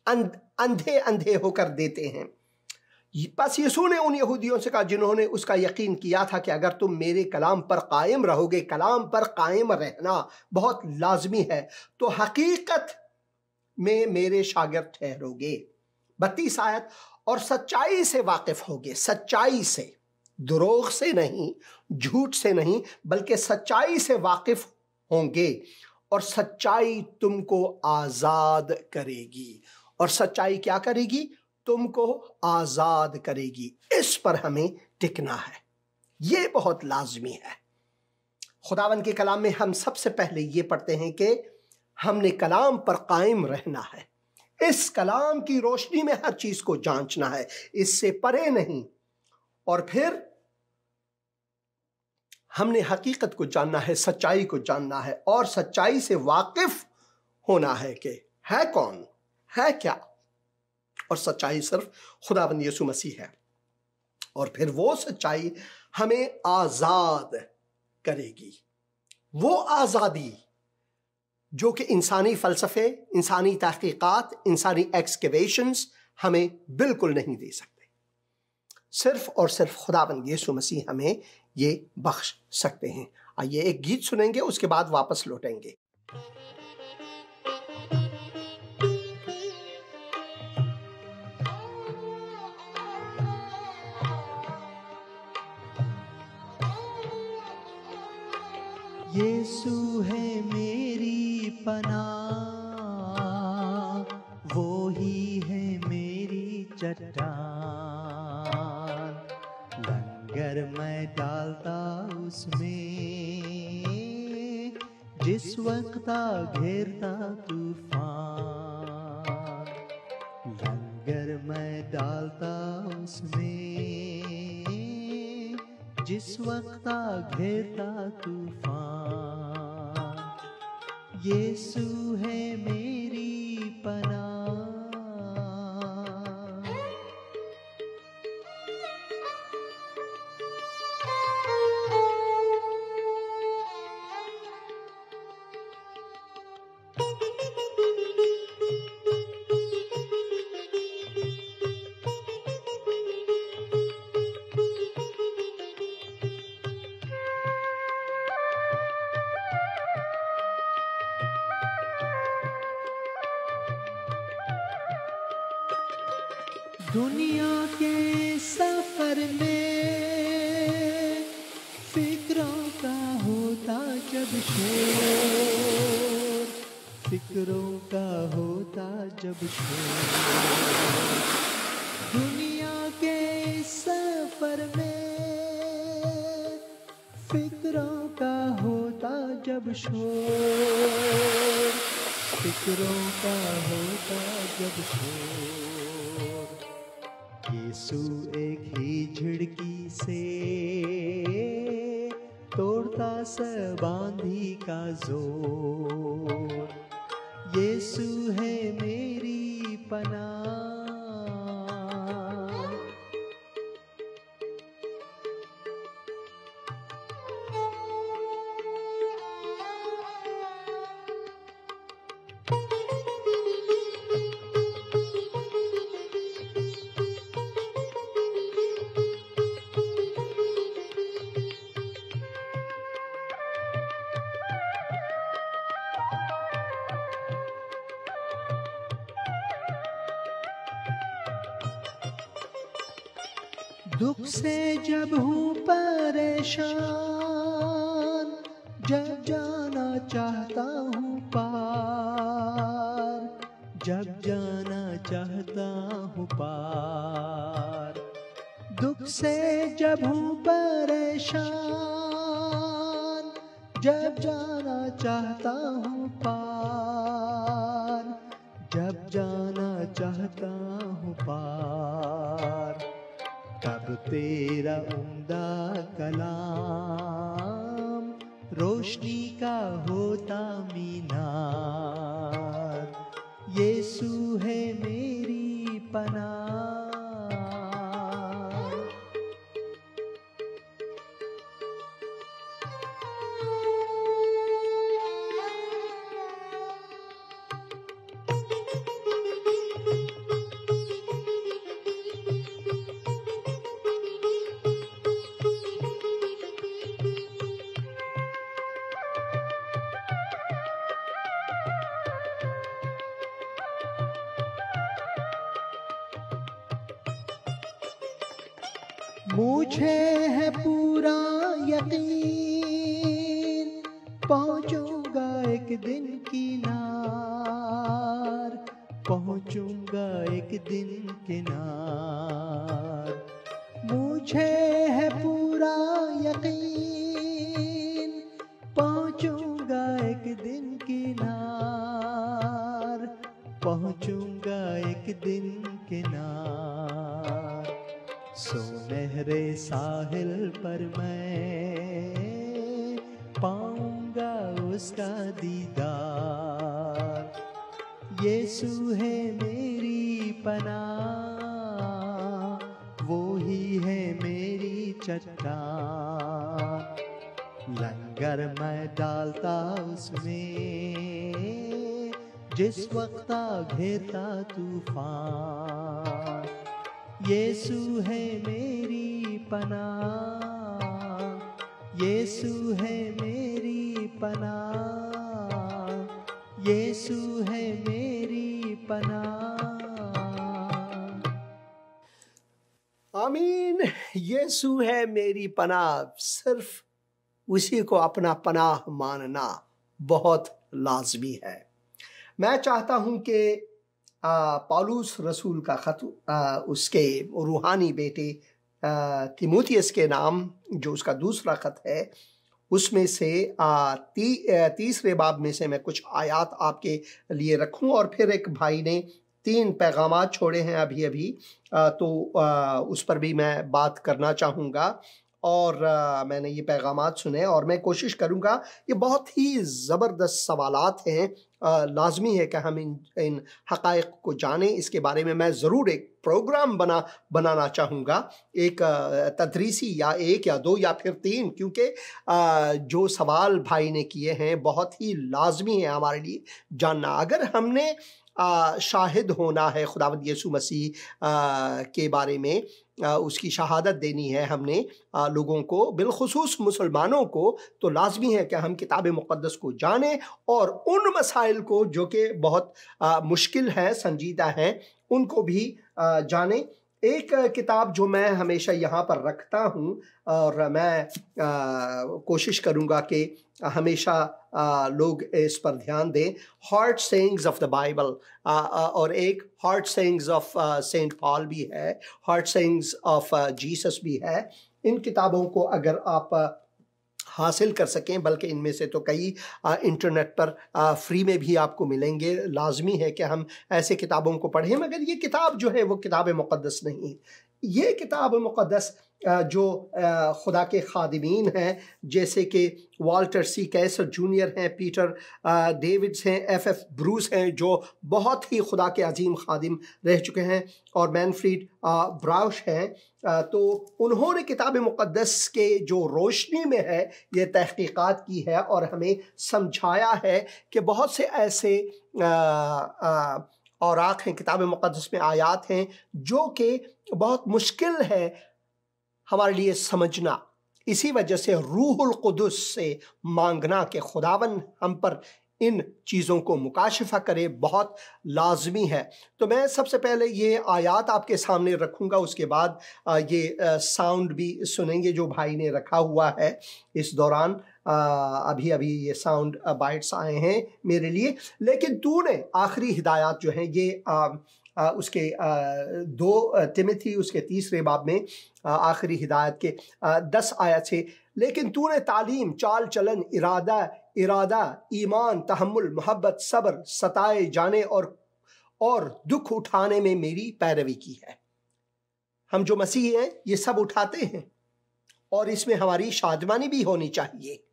[SPEAKER 1] अंधे अंधे होकर देते हैं। बस यीशु ने उन यहूदियों से कहा जिन्होंने उसका यकीन किया था कि अगर तुम मेरे कलाम पर कायम रहोगे, कलाम पर कायम रहना बहुत लाजमी है, तो हकीकत में मेरे शागिर्द ठहरोगे। 32 आयत, और सच्चाई से वाकिफ होगे, सच्चाई से, दुरोग से नहीं, झूठ से नहीं, बल्कि सच्चाई से वाकिफ होंगे, और सच्चाई तुमको आजाद करेगी। और सच्चाई क्या करेगी? तुमको आजाद करेगी। इस पर हमें टिकना है, यह बहुत लाजमी है। खुदावन के कलाम में हम सबसे पहले ये पढ़ते हैं कि हमने कलाम पर कायम रहना है, इस कलाम की रोशनी में हर चीज को जांचना है, इससे परे नहीं। और फिर हमने हकीकत को जानना है, सच्चाई को जानना है और सच्चाई से वाकिफ होना है कि है कौन, है क्या। और सच्चाई सिर्फ खुदावंद यीशु मसीह है। और फिर वो सच्चाई हमें आजाद करेगी, वो आजादी जो कि इंसानी फलसफे, इंसानी तहकीकात, इंसानी एक्सकेवेशंस हमें बिल्कुल नहीं दे सकते। सिर्फ और सिर्फ खुदावंद यीशु मसीह हमें ये बख्श सकते हैं। आइए एक गीत सुनेंगे, उसके बाद वापस लौटेंगे।
[SPEAKER 3] यीशु है मेरी पनाह, वो ही है मेरी चट्टान। लंगर मैं डालता उसमें, जिस वक्त घेरता तूफान। लंगर मैं डालता उसमें, जिस वक्त घेरता तूफान। यीशु है मेरी पनाह। दुनिया के सफर में फिक्रों का होता जब शोर, फिक्रों का होता जब शोर। दुनिया के सफर में फिक्रों का होता जब शोर, फिक्रों का होता जब शोर। यीशु एक ही झिड़की से तोड़ता सब आंधी का जोर। यीशु है मेरी पनाह। दुख से जब हूँ परेशान, जब जाना चाहता हूँ पार, जब जाना चाहता हूँ पार। दुख से जब हूँ परेशान, जब जाना चाहता हूँ पार, जब जाना चाहता हूँ पार। तब तेरा उम्दा कलाम रोशनी का होता मीनार। यीशु है मेरी पनाह। मुझे है पूरा यकीन, पहुंचूंगा एक दिन किनार, पहुंचूंगा एक दिन किनार। मुझे है पूरा यकीन, पहुंचूंगा एक दिन किनार, पहुंचूंगा एक दिन किनार, सुनहरे साहिल पर मैं पाऊंगा उसका दीदार। यीशु है मेरी पनाह, वो ही है मेरी चट्टान, लंगर मैं डालता उसमें जिस वक्त घेरता तूफान। यीशु है मेरी पनाह, यीशु है मेरी पनाह, यीशु है मेरी पनाह।
[SPEAKER 1] आमीन। यीशु है मेरी पनाह, सिर्फ उसी को अपना पनाह मानना बहुत लाजमी है। मैं चाहता हूं कि पौलुस रसूल का खत उसके रूहानी बेटे तीमुथियुस के नाम, जो उसका दूसरा खत है, उसमें से तीसरे बाब में से मैं कुछ आयात आपके लिए रखूं, और फिर एक भाई ने 3 पैगामात छोड़े हैं अभी अभी, तो उस पर भी मैं बात करना चाहूँगा। और मैंने ये पैगामात सुने और मैं कोशिश करूँगा, ये बहुत ही ज़बरदस्त सवालात हैं, लाजमी है कि हम इन हक़ाइक़ को जानें। इसके बारे में मैं ज़रूर एक प्रोग्राम बनाना चाहूँगा, एक तदरीसी, या 1 या 2 या फिर 3, क्योंकि जो सवाल भाई ने किए हैं बहुत ही लाजमी है हमारे लिए जानना। अगर हमने शाहिद होना है खुदावंद यीशु मसीह के बारे में, उसकी शहादत देनी है हमने लोगों को, बिलखुसूस मुसलमानों को, तो लाजमी है कि हम किताब मुक़द्दस को जानें और उन मसाइल को जो कि बहुत मुश्किल हैं, संजीदा हैं, उनको भी जानें। एक किताब जो मैं हमेशा यहाँ पर रखता हूँ और मैं कोशिश करूँगा कि हमेशा लोग इस पर ध्यान दें, hard sayings of the Bible, और एक hard sayings of Saint Paul भी है, हार्ट सेइंग्स ऑफ जीसस भी है। इन किताबों को अगर आप हासिल कर सकें, बल्कि इनमें से तो कई इंटरनेट पर फ्री में भी आपको मिलेंगे, लाजमी है कि हम ऐसे किताबों को पढ़ें। मगर ये किताब जो है वो किताब मुक़द्दस नहीं, ये किताब मुक़द्दस जो खुदा के खादिमीन हैं, जैसे कि वाल्टर सी कैसर जूनियर हैं, पीटर डेविड्स हैं, F.F. ब्रूस हैं, जो बहुत ही खुदा के अजीम खादिम रह चुके हैं, और मैनफ्रीड ब्राउश हैं, तो उन्होंने किताब मुक़द्दस के जो रोशनी में है ये तहक़ीक़ात की है और हमें समझाया है कि बहुत से ऐसे औराक़ हैं किताब मुक़द्दस में, आयात हैं जो कि बहुत मुश्किल है हमारे लिए समझना। इसी वजह से रूहुल कुदुस से मांगना कि खुदावन हम पर इन चीज़ों को मुकाशिफा करे बहुत लाजमी है। तो मैं सबसे पहले ये आयात आपके सामने रखूँगा, उसके बाद ये साउंड भी सुनेंगे जो भाई ने रखा हुआ है इस दौरान। अभी अभी ये साउंड बाइट्स आए हैं मेरे लिए, लेकिन तूने आखिरी हिदायत जो है ये उसके 2 तिमोथी उसके 3 बाब में आखिरी हिदायत के 10 आयत से, लेकिन तूने तालीम, चाल चलन, इरादा, ईमान, तहम्मुल, मोहब्बत, सब्र, सताए जाने और दुख उठाने में मेरी पैरवी की है। हम जो मसीही हैं ये सब उठाते हैं और इसमें हमारी शादमानी भी होनी चाहिए,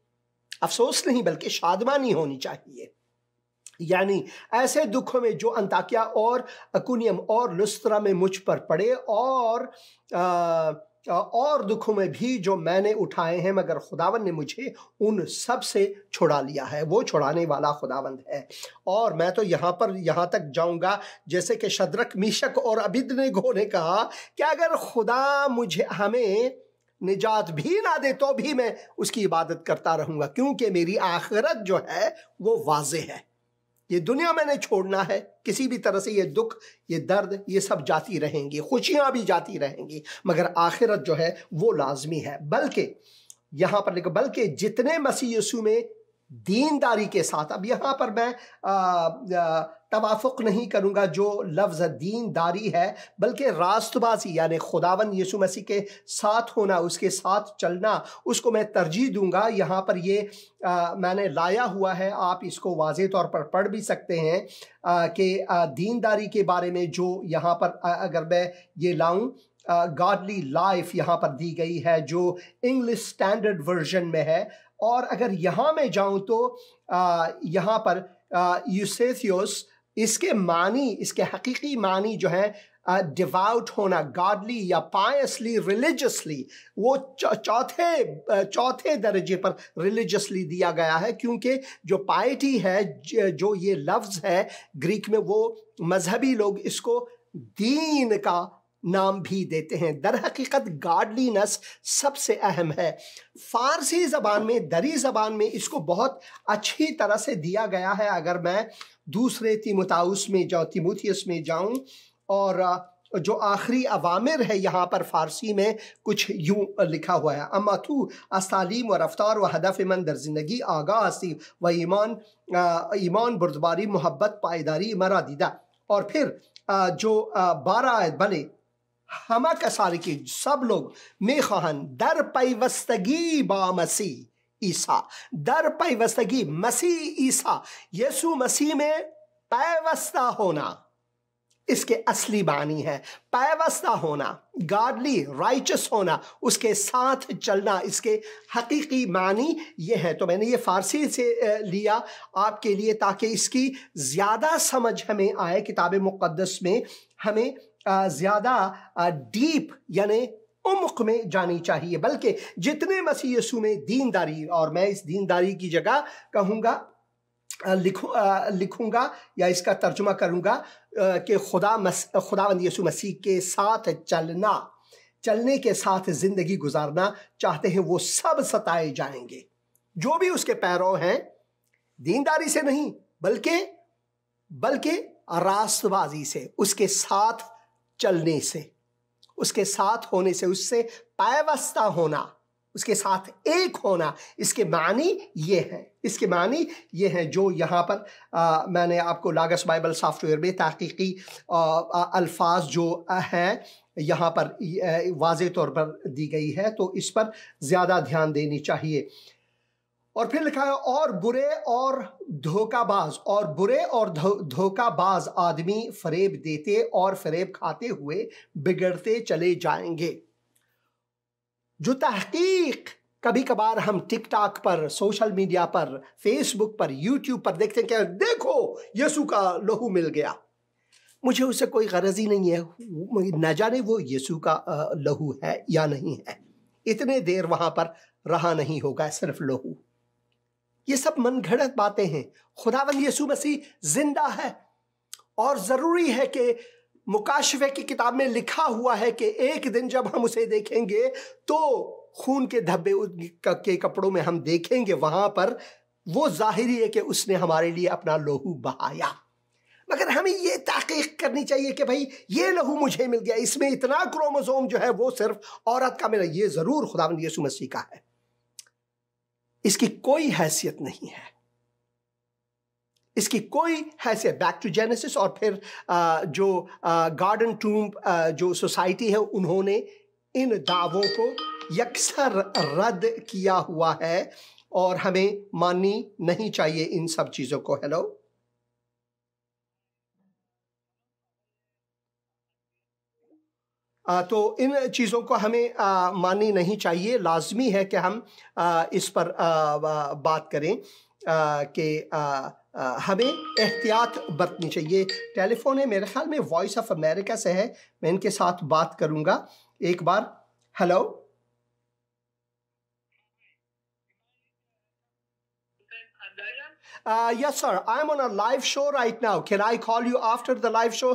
[SPEAKER 1] अफसोस नहीं बल्कि शादमानी होनी चाहिए। यानी ऐसे दुखों में जो अंताकिया और अकुनियम और लुस्त्रा में मुझ पर पड़े, और दुखों में भी जो मैंने उठाए हैं, मगर खुदावन ने मुझे उन सब से छुड़ा लिया है। वो छुड़ाने वाला खुदावंद है। और मैं तो यहाँ तक जाऊँगा जैसे कि शद्रक, मीशक और अबेदनगो ने कहा कि अगर खुदा हमें निजात भी ना दे तो भी मैं उसकी इबादत करता रहूँगा, क्योंकि मेरी आखिरत जो है वो वाज़ेह है। ये दुनिया मैंने छोड़ना है, किसी भी तरह से ये दुख, ये दर्द, ये सब जाती रहेंगी, खुशियाँ भी जाती रहेंगी, मगर आखिरत जो है वो लाजमी है। बल्कि यहाँ पर लिखो, बल्कि जितने मसीह यीशु में दीनदारी के साथ। अब यहाँ पर मैं तवाफुक नहीं करूँगा जो लफ्ज़ दीनदारी है, बल्कि रास्तबाजी यानी खुदावंद यीशु मसीह के साथ होना, उसके साथ चलना, उसको मैं तरजीह दूंगा। यहाँ पर ये मैंने लाया हुआ है, आप इसको वाज़ेह तौर पर पढ़ भी सकते हैं कि दीनदारी के बारे में जो यहाँ पर अगर मैं ये लाऊं, गॉडली लाइफ यहाँ पर दी गई है जो इंग्लिश स्टैंडर्ड वर्जन में है। और अगर यहाँ में जाऊं तो यहाँ पर यूसेथियोस, इसके मानी, इसके हकीकी मानी जो है डिवाउट होना, गॉडली या पायसली, रिलीजियसली, वो चौथे दर्जे पर रिलीजियसली दिया गया है, क्योंकि जो पाइटी है, जो ये लफ्ज़ है ग्रीक में, वो मजहबी लोग इसको दीन का नाम भी देते हैं। दर हकीकत गॉडलीनेस सबसे अहम है। फारसी ज़बान में, दरी ज़बान में इसको बहुत अच्छी तरह से दिया गया है। अगर मैं दूसरे तीमुथाउस में जाऊँ, तीमुथियस में जाऊँ, और जो आखिरी अवामिर है यहाँ पर फ़ारसी में कुछ यूँ लिखा हुआ है, अमथू अस्तालीम व रफ्तार व हदफ मन दर ज़िंदगी आगा हसी व ईमान बुर्दबारी मोहब्बत पायदारी मरा दीदा। और फिर जो 12 आयत बने हमा कसारी की सब लोग में खान दर पैवस्तगी बा मसीह ईसा, दर पैवस्तगी मसीह ईसा, यीशु मसीह में पैवस्ता होना, इसके असली मानी है पैवस्ता होना, गॉडली राइचस होना, उसके साथ चलना, इसके हकीकी मानी ये है। तो मैंने ये फारसी से लिया आपके लिए ताकि इसकी ज़्यादा समझ हमें आए। किताब मुक़द्दस में हमें ज़्यादा डीप यानी उम्क में जानी चाहिए, बल्कि जितने मसीह यीशु में दीनदारी, और मैं इस दीनदारी की जगह कहूँगा, लिखूँगा या इसका तर्जुमा करूँगा कि खुदावंद यीशु मसीह के साथ चलने के साथ ज़िंदगी गुजारना चाहते हैं, वो सब सताए जाएंगे। जो भी उसके पैरों हैं, दीनदारी से नहीं बल्कि रास्तबाजी से, उसके साथ चलने से, उसके साथ होने से, उससे पायवस्ता होना, उसके साथ एक होना। इसके मानी ये हैं, इसके मानी ये हैं जो यहाँ पर मैंने आपको लागस बाइबल सॉफ्टवेयर में तहकीकी अल्फाज जो हैं यहाँ पर वाज़े तौर पर दी गई है, तो इस पर ज़्यादा ध्यान देनी चाहिए। और फिर लिखा है और बुरे और धोखाबाज आदमी फरेब देते और फरेब खाते हुए बिगड़ते चले जाएंगे। जो तहकीक कभी कभार हम टिकटॉक पर, सोशल मीडिया पर, फेसबुक पर, यूट्यूब पर देखते हैं कि देखो यीशु का लहू मिल गया, मुझे उससे कोई गरज ही नहीं है, न जाने वो यीशु का लहू है या नहीं है, इतने देर वहां पर रहा नहीं होगा सिर्फ लहू। ये सब मनगढ़ंत बातें हैं। खुदावंद यीशु मसीह जिंदा है, और ज़रूरी है कि मुकाशफे की किताब में लिखा हुआ है कि एक दिन जब हम उसे देखेंगे तो खून के धब्बे के कपड़ों में हम देखेंगे, वहां पर वो जाहिरी है कि उसने हमारे लिए अपना लहू बहाया। मगर हमें ये तहकीक करनी चाहिए कि भाई ये लहू मुझे मिल गया, इसमें इतना क्रोमोसोम जो है वो सिर्फ औरत का मिला, ये ज़रूर खुदावंद यीशु मसीह का है। इसकी कोई हैसियत नहीं है, इसकी कोई हैसियत। बैक टू जेनेसिस, और फिर जो गार्डन टूम्ब जो सोसाइटी है, उन्होंने इन दावों को यकसर रद्द किया हुआ है, और हमें माननी नहीं चाहिए इन सब चीज़ों को। हेलो, तो इन चीज़ों को हमें माननी नहीं चाहिए। लाजमी है कि हम इस पर बात करें कि हमें एहतियात बरतनी चाहिए। टेलीफोन है, मेरे ख्याल में वॉइस ऑफ अमेरिका से है, मैं इनके साथ बात करूंगा एक बार। Hello, yes sir, I'm on a live show right now. Can I call you after the live show?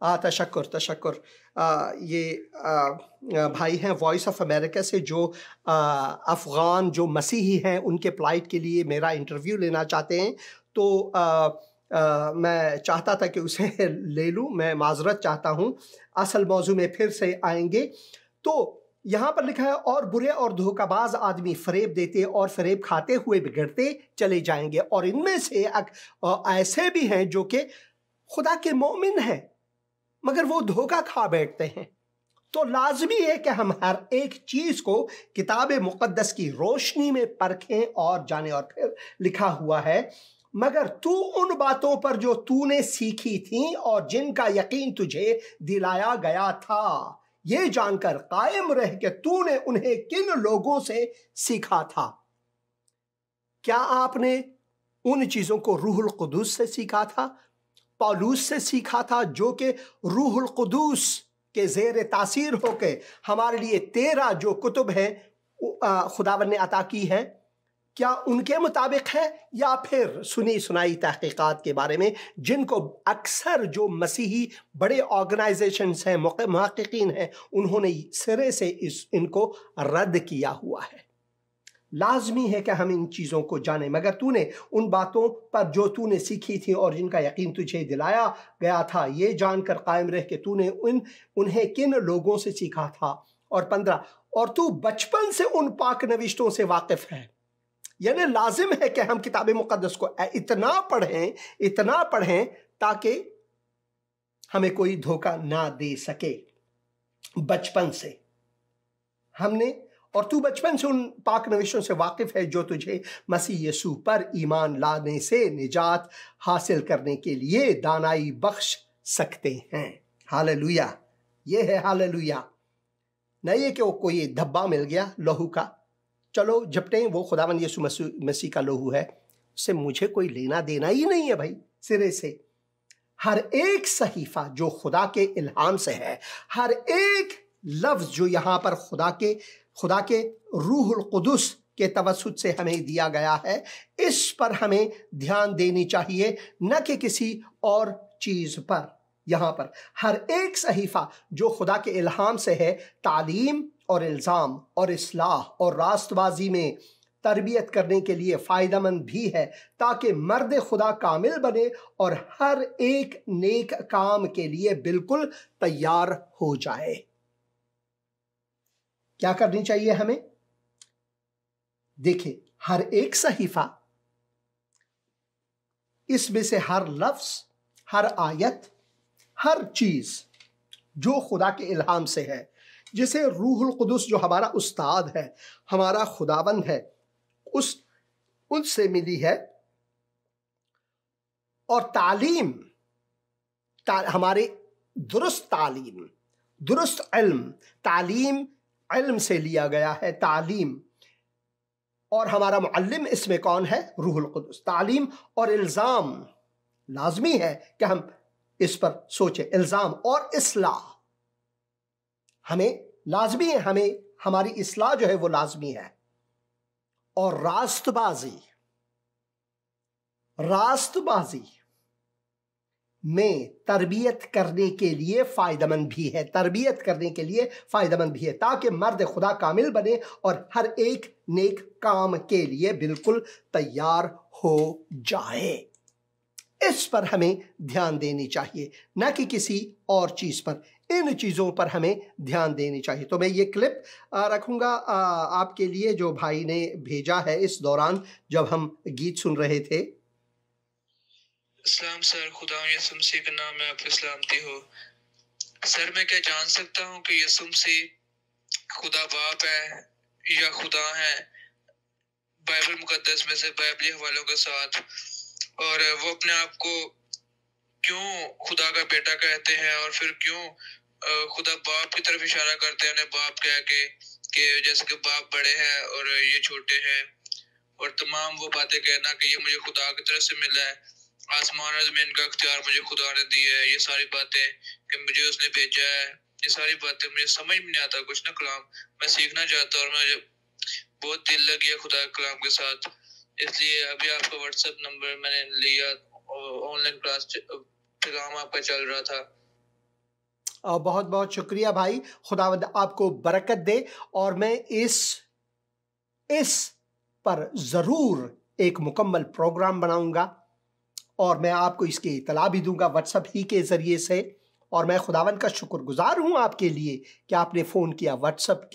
[SPEAKER 1] तशक्कुर। ये भाई हैं वॉइस ऑफ अमेरिका से, जो अफ़गान जो मसीही हैं उनके फ़्लाइट के लिए मेरा इंटरव्यू लेना चाहते हैं। तो मैं चाहता था कि उसे ले लूँ, मैं माज़रत चाहता हूँ। असल मौजू में फिर से आएंगे। तो यहां पर लिखा है और बुरे और धोखाबाज आदमी फरेब देते और फरेब खाते हुए बिगड़ते चले जाएंगे, और इनमें से ऐसे भी हैं जो कि खुदा के मोमिन हैं मगर वो धोखा खा बैठते हैं। तो लाजमी है कि हम हर एक चीज को किताब मुकद्दस की रोशनी में परखें और जानें। और फिर लिखा हुआ है, मगर तू उन बातों पर जो तूने सीखी थी और जिनका यकीन तुझे दिलाया गया था, ये जानकर कायम रह कि तूने उन्हें किन लोगों से सीखा था। क्या आपने उन चीजों को रूहुल कुदूस से सीखा था, पौलुस से सीखा था, जो कि रूहुल कुदूस के जेर तासीर होके हमारे लिए 13 जो कुतुब हैं खुदावन ने अता की हैं, क्या उनके मुताबिक है, या फिर सुनी सुनाई तहकीकात के बारे में जिनको अक्सर जो मसीही बड़े ऑर्गेनाइजेशंस हैं, मुहक्किकीन हैं, उन्होंने सिरे से इनको रद्द किया हुआ है। लाजमी है कि हम इन चीज़ों को जानें। मगर तूने उन बातों पर जो तूने सीखी थी और जिनका यकीन तुझे दिलाया गया था, ये जानकर कायम रह कि तूने उन्हें किन लोगों से सीखा था। और 15, और तू बचपन से उन पाक नविश्तों से वाकिफ है। यानी लाजिम है कि हम किताब मुकद्दस को इतना पढ़ें ताकि हमें कोई धोखा ना दे सके। बचपन से हमने, और तू बचपन से उन पाक नविश्तों से वाकिफ है जो तुझे मसीह यीशु पर ईमान लाने से निजात हासिल करने के लिए दानाई बख्श सकते हैं। हालेलुया, ये है हालेलुया। नहीं है कि वो कोई धब्बा मिल गया लहू का, चलो झपटें, वो खुदावन यीशु मसीह का लहू है, उससे मुझे कोई लेना देना ही नहीं है भाई। सिरे से हर एक सहीफा जो खुदा के इल्हाम से है, हर एक लफ्ज जो यहाँ पर खुदा के रूहुल कुदुस के तवस्सुत से हमें दिया गया है, इस पर हमें ध्यान देनी चाहिए, न कि किसी और चीज पर। यहाँ पर हर एक सहीफा जो खुदा के इल्हाम से है, तालीम और इल्ज़ाम और इस्लाह और रास्तबाजी में तरबियत करने के लिए फ़ायदेमंद भी है, ताकि मर्द खुदा कामिल बने और हर एक नेक काम के लिए बिल्कुल तैयार हो जाए। क्या करनी चाहिए हमें? देखिए, हर एक सहीफा, इसमें से हर लफ्ज, हर आयत, हर चीज जो खुदा के इल्हाम से है, जिसे रूहुल कुदुस जो हमारा उस्ताद है, हमारा खुदाबंद है, उनसे मिली है। और तालीम, हमारे दुरुस्त तालीम, दुरुस्त इल्म, तालीम इल्म से लिया गया है तालीम, और हमारा मुअल्लिम इसमें कौन है? रूहुल कुदुस। तालीम और इल्ज़ाम लाजमी है कि हम इस पर सोचें। इल्ज़ाम और इस्लाह हमें लाजमी है, हमें हमारी इस्लाह जो है वो लाजमी है। और रास्तबाजी में तरबियत करने के लिए फ़ायदेमंद भी है, तरबियत करने के लिए फ़ायदेमंद भी है, ताकि मर्द खुदा कामिल बने और हर एक नेक काम के लिए बिल्कुल तैयार हो जाए। इस पर हमें ध्यान देनी चाहिए, न कि किसी और चीज़ पर। इन चीज़ों पर हमें ध्यान देनी चाहिए। तो मैं ये क्लिप रखूँगा आपके लिए, जो भाई ने भेजा है इस दौरान जब हम गीत सुन रहे थे।
[SPEAKER 4] सलाम सर, खुदा यीशु मसीह के नाम में आपकी सलामती हो। सर, मैं क्या जान सकता हूँ कि यीशु मसीह खुदा बाप है या खुदा है? बाइबल मुकद्दस में से बाइबली हवालों के साथ, और वो अपने आप को क्यों खुदा का बेटा कहते हैं, और फिर क्यों खुदा बाप की तरफ इशारा करते हैं, उन्हें बाप कह के, कि जैसे कि बाप बड़े हैं और ये छोटे हैं, और तमाम वो बातें कहना कि ये मुझे खुदा की तरफ से मिला है, आसमान और जमीन का अख्तियार मुझे खुदा ने दिया है, ये सारी बातें कि मुझे उसने भेजा है, ये सारी बातें मुझे समझ में नहीं आता कुछ ना। कलाम मैं सीखना चाहता, और मुझे बहुत दिल लग गया खुदा के कलाम के साथ, इसलिए अभी आपका व्हाट्सएप नंबर मैंने लिया, ऑनलाइन क्लास प्रोग्राम आपका चल रहा था।
[SPEAKER 1] बहुत बहुत शुक्रिया भाई, खुदावंद आपको बरकत दे। और मैं इस पर ज़रूर एक मुकम्मल प्रोग्राम बनाऊंगा, और मैं आपको इसकी इतला भी दूंगा व्हाट्सएप ही के ज़रिए से। और मैं खुदावन का शुक्रगुजार हूँ आपके लिए कि आपने फ़ोन किया, व्हाट्सअप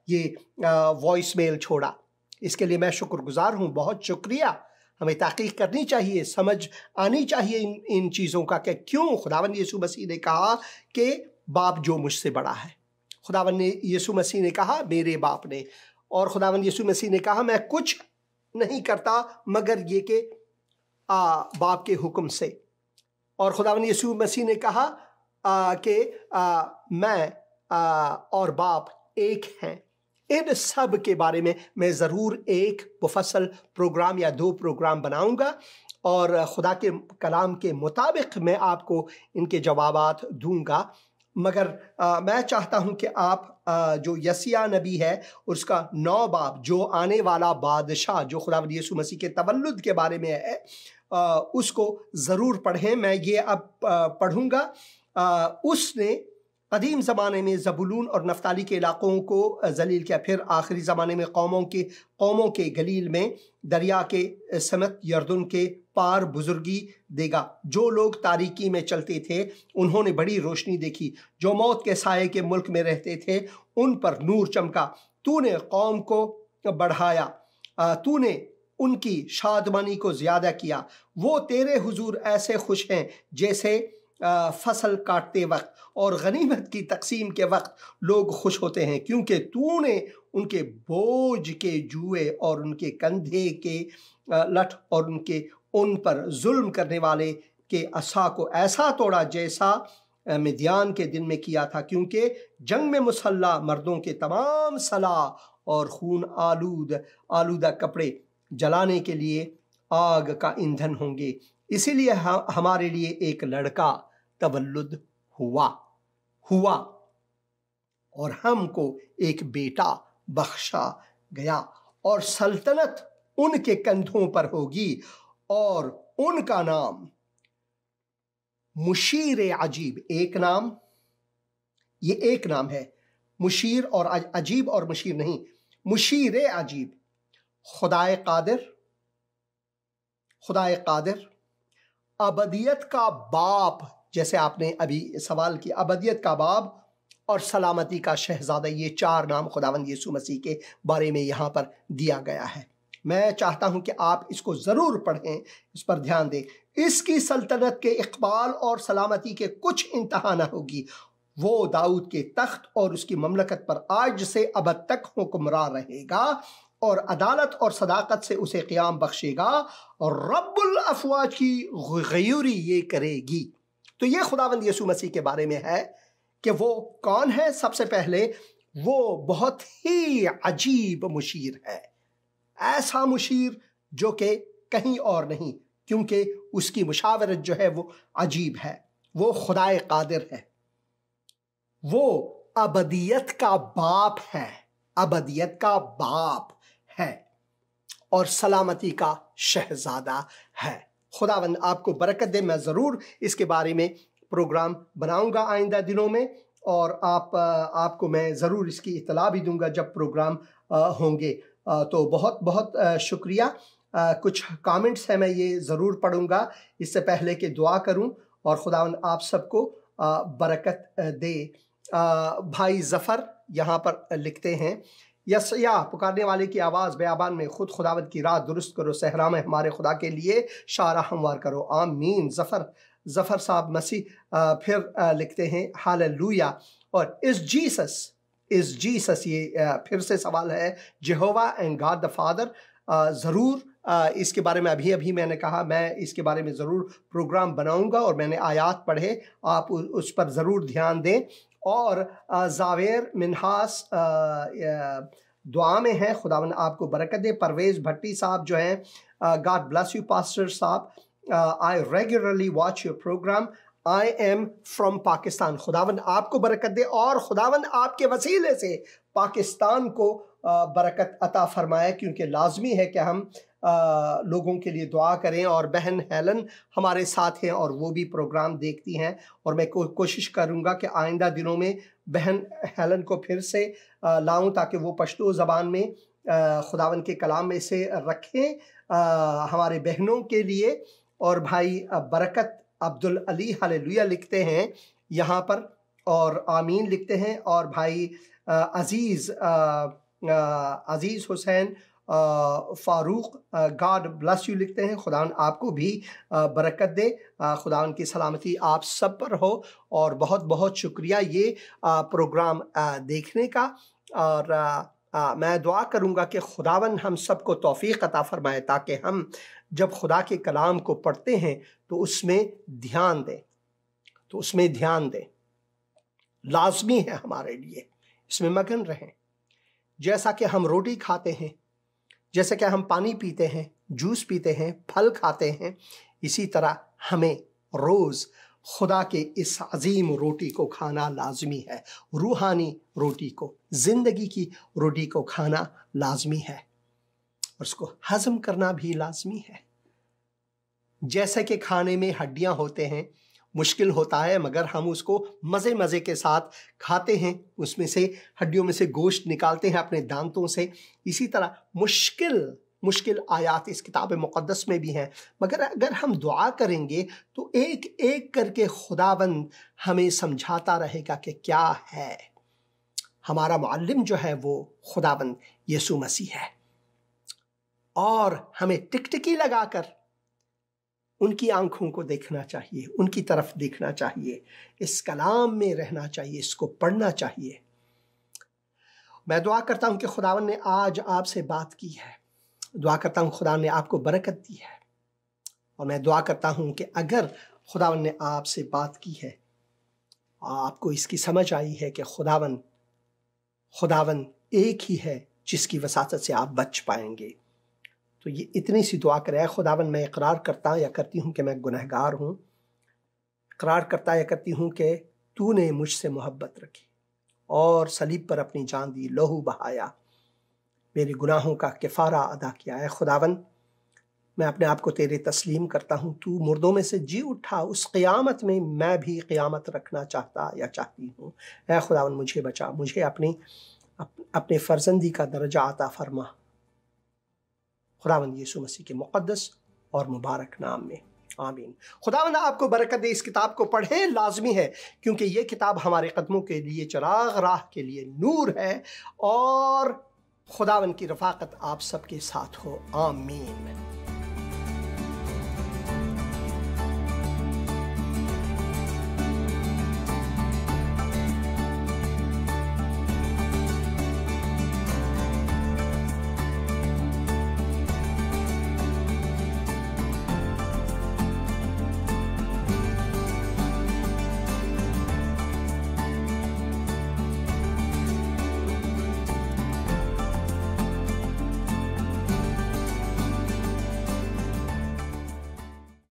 [SPEAKER 1] ये वॉइस मेल छोड़ा। इसके लिए मैं शुक्रगुजार हूँ, बहुत शुक्रिया। हमें तहकीक करनी चाहिए, समझ आनी चाहिए इन चीज़ों का कि क्यों खुदावन यीशु मसीह ने कहा कि बाप जो मुझसे बड़ा है। खुदावन ने यीशु मसीह ने कहा मेरे बाप ने, और खुदावन यीशु मसीह ने कहा मैं कुछ नहीं करता मगर ये कि बाप के हुक्म से। और खुदावन यीशु मसीह ने कहा कि मैं और बाप एक हैं। इन सब के बारे में मैं ज़रूर एक मुफस्सल प्रोग्राम या 2 प्रोग्राम बनाऊंगा और खुदा के कलाम के मुताबिक मैं आपको इनके जवाबात दूंगा। मगर मैं चाहता हूं कि आप जो यसिया नबी है उसका 9 बाब, जो आने वाला बादशाह जो खुदावंद यीशु मसीह के तवल्लुद के बारे में है, उसको ज़रूर पढ़ें। मैं ये अब पढ़ूंगा। उसने कदीम ज़माने में ज़बूलून और नफ्ताली के इलाक़ों को जलील किया, फिर आखिरी ज़माने में कौमों के गलील में दरिया के समत यरदुन के पार बुजुर्गी देगा। जो लोग तारीकी में चलते थे उन्होंने बड़ी रोशनी देखी, जो मौत के साये के मुल्क में रहते थे उन पर नूर चमका। तूने कौम को बढ़ाया, तूने उनकी शादमानी को ज़्यादा किया। वो तेरे हुजूर ऐसे खुश हैं जैसे फसल काटते वक्त और गनीमत की तकसीम के वक्त लोग खुश होते हैं, क्योंकि तूने उनके बोझ के जुए और उनके कंधे के लठ और उन पर जुल्म करने वाले के असा को ऐसा तोड़ा जैसा मिद्यान के दिन में किया था, क्योंकि जंग में मुसल्ला मर्दों के तमाम सलाह और खून आलूदा कपड़े जलाने के लिए आग का ईंधन होंगे। इसीलिए हमारे लिए एक लड़का तवल्लुद हुआ और हमको एक बेटा बख्शा गया, और सल्तनत उनके कंधों पर होगी और उनका नाम मुशीर अजीब। एक नाम, ये एक नाम है, मुशीर और अजीब और मुशीर नहीं, मुशीर अजीब। खुदाए कादिर, अबदियत का बाप, जैसे आपने अभी सवाल किया, अबदियत का बाप और सलामती का शहजादा, ये 4 नाम खुदावंद यीशु मसीह के बारे में यहाँ पर दिया गया है। मैं चाहता हूँ कि आप इसको ज़रूर पढ़ें, इस पर ध्यान दें। इसकी सल्तनत के इकबाल और सलामती के कुछ इंतहा न होगी। वो दाऊद के तख्त और उसकी ममलकत पर आज से अबद तक हुक्मरान रहेगा और अदालत और सदाकत से उसे क़याम बख्शेगा और रब्बुल अफ़वाज की गयूरी ये करेगी। तो ये खुदावंद यीशु मसीह के बारे में है कि वो कौन है। सबसे पहले वो बहुत ही अजीब मुशीर है, ऐसा मुशीर जो कि कहीं और नहीं, क्योंकि उसकी मुशावरत जो है वो अजीब है। वो खुदाए कादिर है, वो अबदियत का बाप है, अबदियत का बाप है और सलामती का शहजादा है। खुदावंद आपको बरकत दे। मैं ज़रूर इसके बारे में प्रोग्राम बनाऊंगा आइंदा दिनों में, और आपको मैं ज़रूर इसकी इत्तला भी दूंगा जब प्रोग्राम होंगे। तो बहुत बहुत शुक्रिया। कुछ कमेंट्स हैं, मैं ये ज़रूर पढ़ूंगा। इससे पहले कि दुआ करूं और खुदावंद आप सबको बरकत दे। भाई ज़फ़र यहाँ पर लिखते हैं, यस्या पुकारने वाले की आवाज़ बयाबान में खुद खुदावंद की राह दुरुस्त करो, सहरा में हमारे खुदा के लिए शारा हमवार करो, आमीन। ज़फ़र साहब मसीह फिर लिखते हैं हालेलुया। और इस जीसस ये फिर से सवाल है, जेहोवा एंड गॉड द फादर। ज़रूर इसके बारे में अभी मैंने कहा मैं इसके बारे में ज़रूर प्रोग्राम बनाऊंगा और मैंने आयात पढ़े, आप उस पर ज़रूर ध्यान दें। और जावेर मिनहास दुआ में है, खुदावन आपको बरकत दे। परवेज़ भट्टी साहब जो हैं, गॉड ब्लेस यू पास्टर साहब, I regularly watch your programme, I am from Pakistan. खुदावन आपको बरकत दे और खुदावन आपके वसीले से पाकिस्तान को बरकत अता फरमाए, क्योंकि लाजमी है कि हम लोगों के लिए दुआ करें। और बहन हेलन हमारे साथ हैं और वो भी प्रोग्राम देखती हैं, और मैं कोशिश करूंगा कि आइंदा दिनों में बहन हेलन को फिर से लाऊं ताकि वो पश्तो ज़बान में खुदावन के कलाम में से रखें हमारे बहनों के लिए। और भाई बरकत अब्दुल अली हालेलुया लिखते हैं, यहाँ पर और आमीन लिखते हैं। और भाई Aziz Hussain Farooq God bless you लिखते हैं, खुदा आपको भी बरकत दे, खुदा की सलामती आप सब पर हो। और बहुत बहुत शुक्रिया ये प्रोग्राम देखने का। और मैं दुआ करूँगा कि खुदावन हम सबको तौफीक अता फरमाए ताकि हम जब खुदा के कलाम को पढ़ते हैं तो उसमें ध्यान दें, लाजमी है हमारे लिए, इसमें मगन रहें। जैसा कि हम रोटी खाते हैं, जैसे कि हम पानी पीते हैं, जूस पीते हैं, फल खाते हैं, इसी तरह हमें रोज़ खुदा के इस अजीम रोटी को खाना लाजमी है। रूहानी रोटी को, ज़िंदगी की रोटी को खाना लाजमी है और उसको हज़म करना भी लाजमी है। जैसे कि खाने में हड्डियां होते हैं, मुश्किल होता है मगर हम उसको मज़े के साथ खाते हैं, उसमें से हड्डियों में से गोश्त निकालते हैं अपने दांतों से। इसी तरह मुश्किल आयात इस किताब मुक़द्दस में भी हैं, मगर अगर हम दुआ करेंगे तो एक एक करके खुदावंद हमें समझाता रहेगा कि क्या है। हमारा मुअल्लिम जो है वो खुदावंद यीशु मसीह है और हमें टिकटिकी लगाकर उनकी आंखों को देखना चाहिए, उनकी तरफ देखना चाहिए, इस कलाम में रहना चाहिए, इसको पढ़ना चाहिए। मैं दुआ करता हूं कि खुदावन ने आज आपसे बात की है, दुआ करता हूं खुदा ने आपको बरकत दी है। और मैं दुआ करता हूं कि अगर खुदावन ने आपसे बात की है, आपको इसकी समझ आई है कि खुदावन एक ही है जिसकी वसातत से आप बच पाएंगे, तो ये इतनी सी दुआ करे। खुदावन मैं इकरार करता या करती हूँ कि मैं गुनहगार हूँ, इकरार करता या करती हूँ कि तूने मुझसे मोहब्बत रखी और सलीब पर अपनी जान दी, लहू बहाया, मेरे गुनाहों का किफ़ारा अदा किया है। खुदावन मैं अपने आप को तेरे तस्लीम करता हूँ, तू मुर्दों में से जी उठा, उस क़यामत में मैं भी क़यामत रखना चाहता या चाहती हूँ। ऐ खुदावन मुझे बचा, मुझे अपने फ़र्जंदी का दर्जा अता फरमा, खुदावंद यीशु मसीह के मुक़द्दस और मुबारक नाम में, आमीन। खुदावंद आपको बरकत दे। इस किताब को पढ़ें, लाजमी है, क्योंकि ये किताब हमारे कदमों के लिए चिराग, राह के लिए नूर है। और खुदावंद की रफ़ाक़त आप सबके साथ हो, आमीन।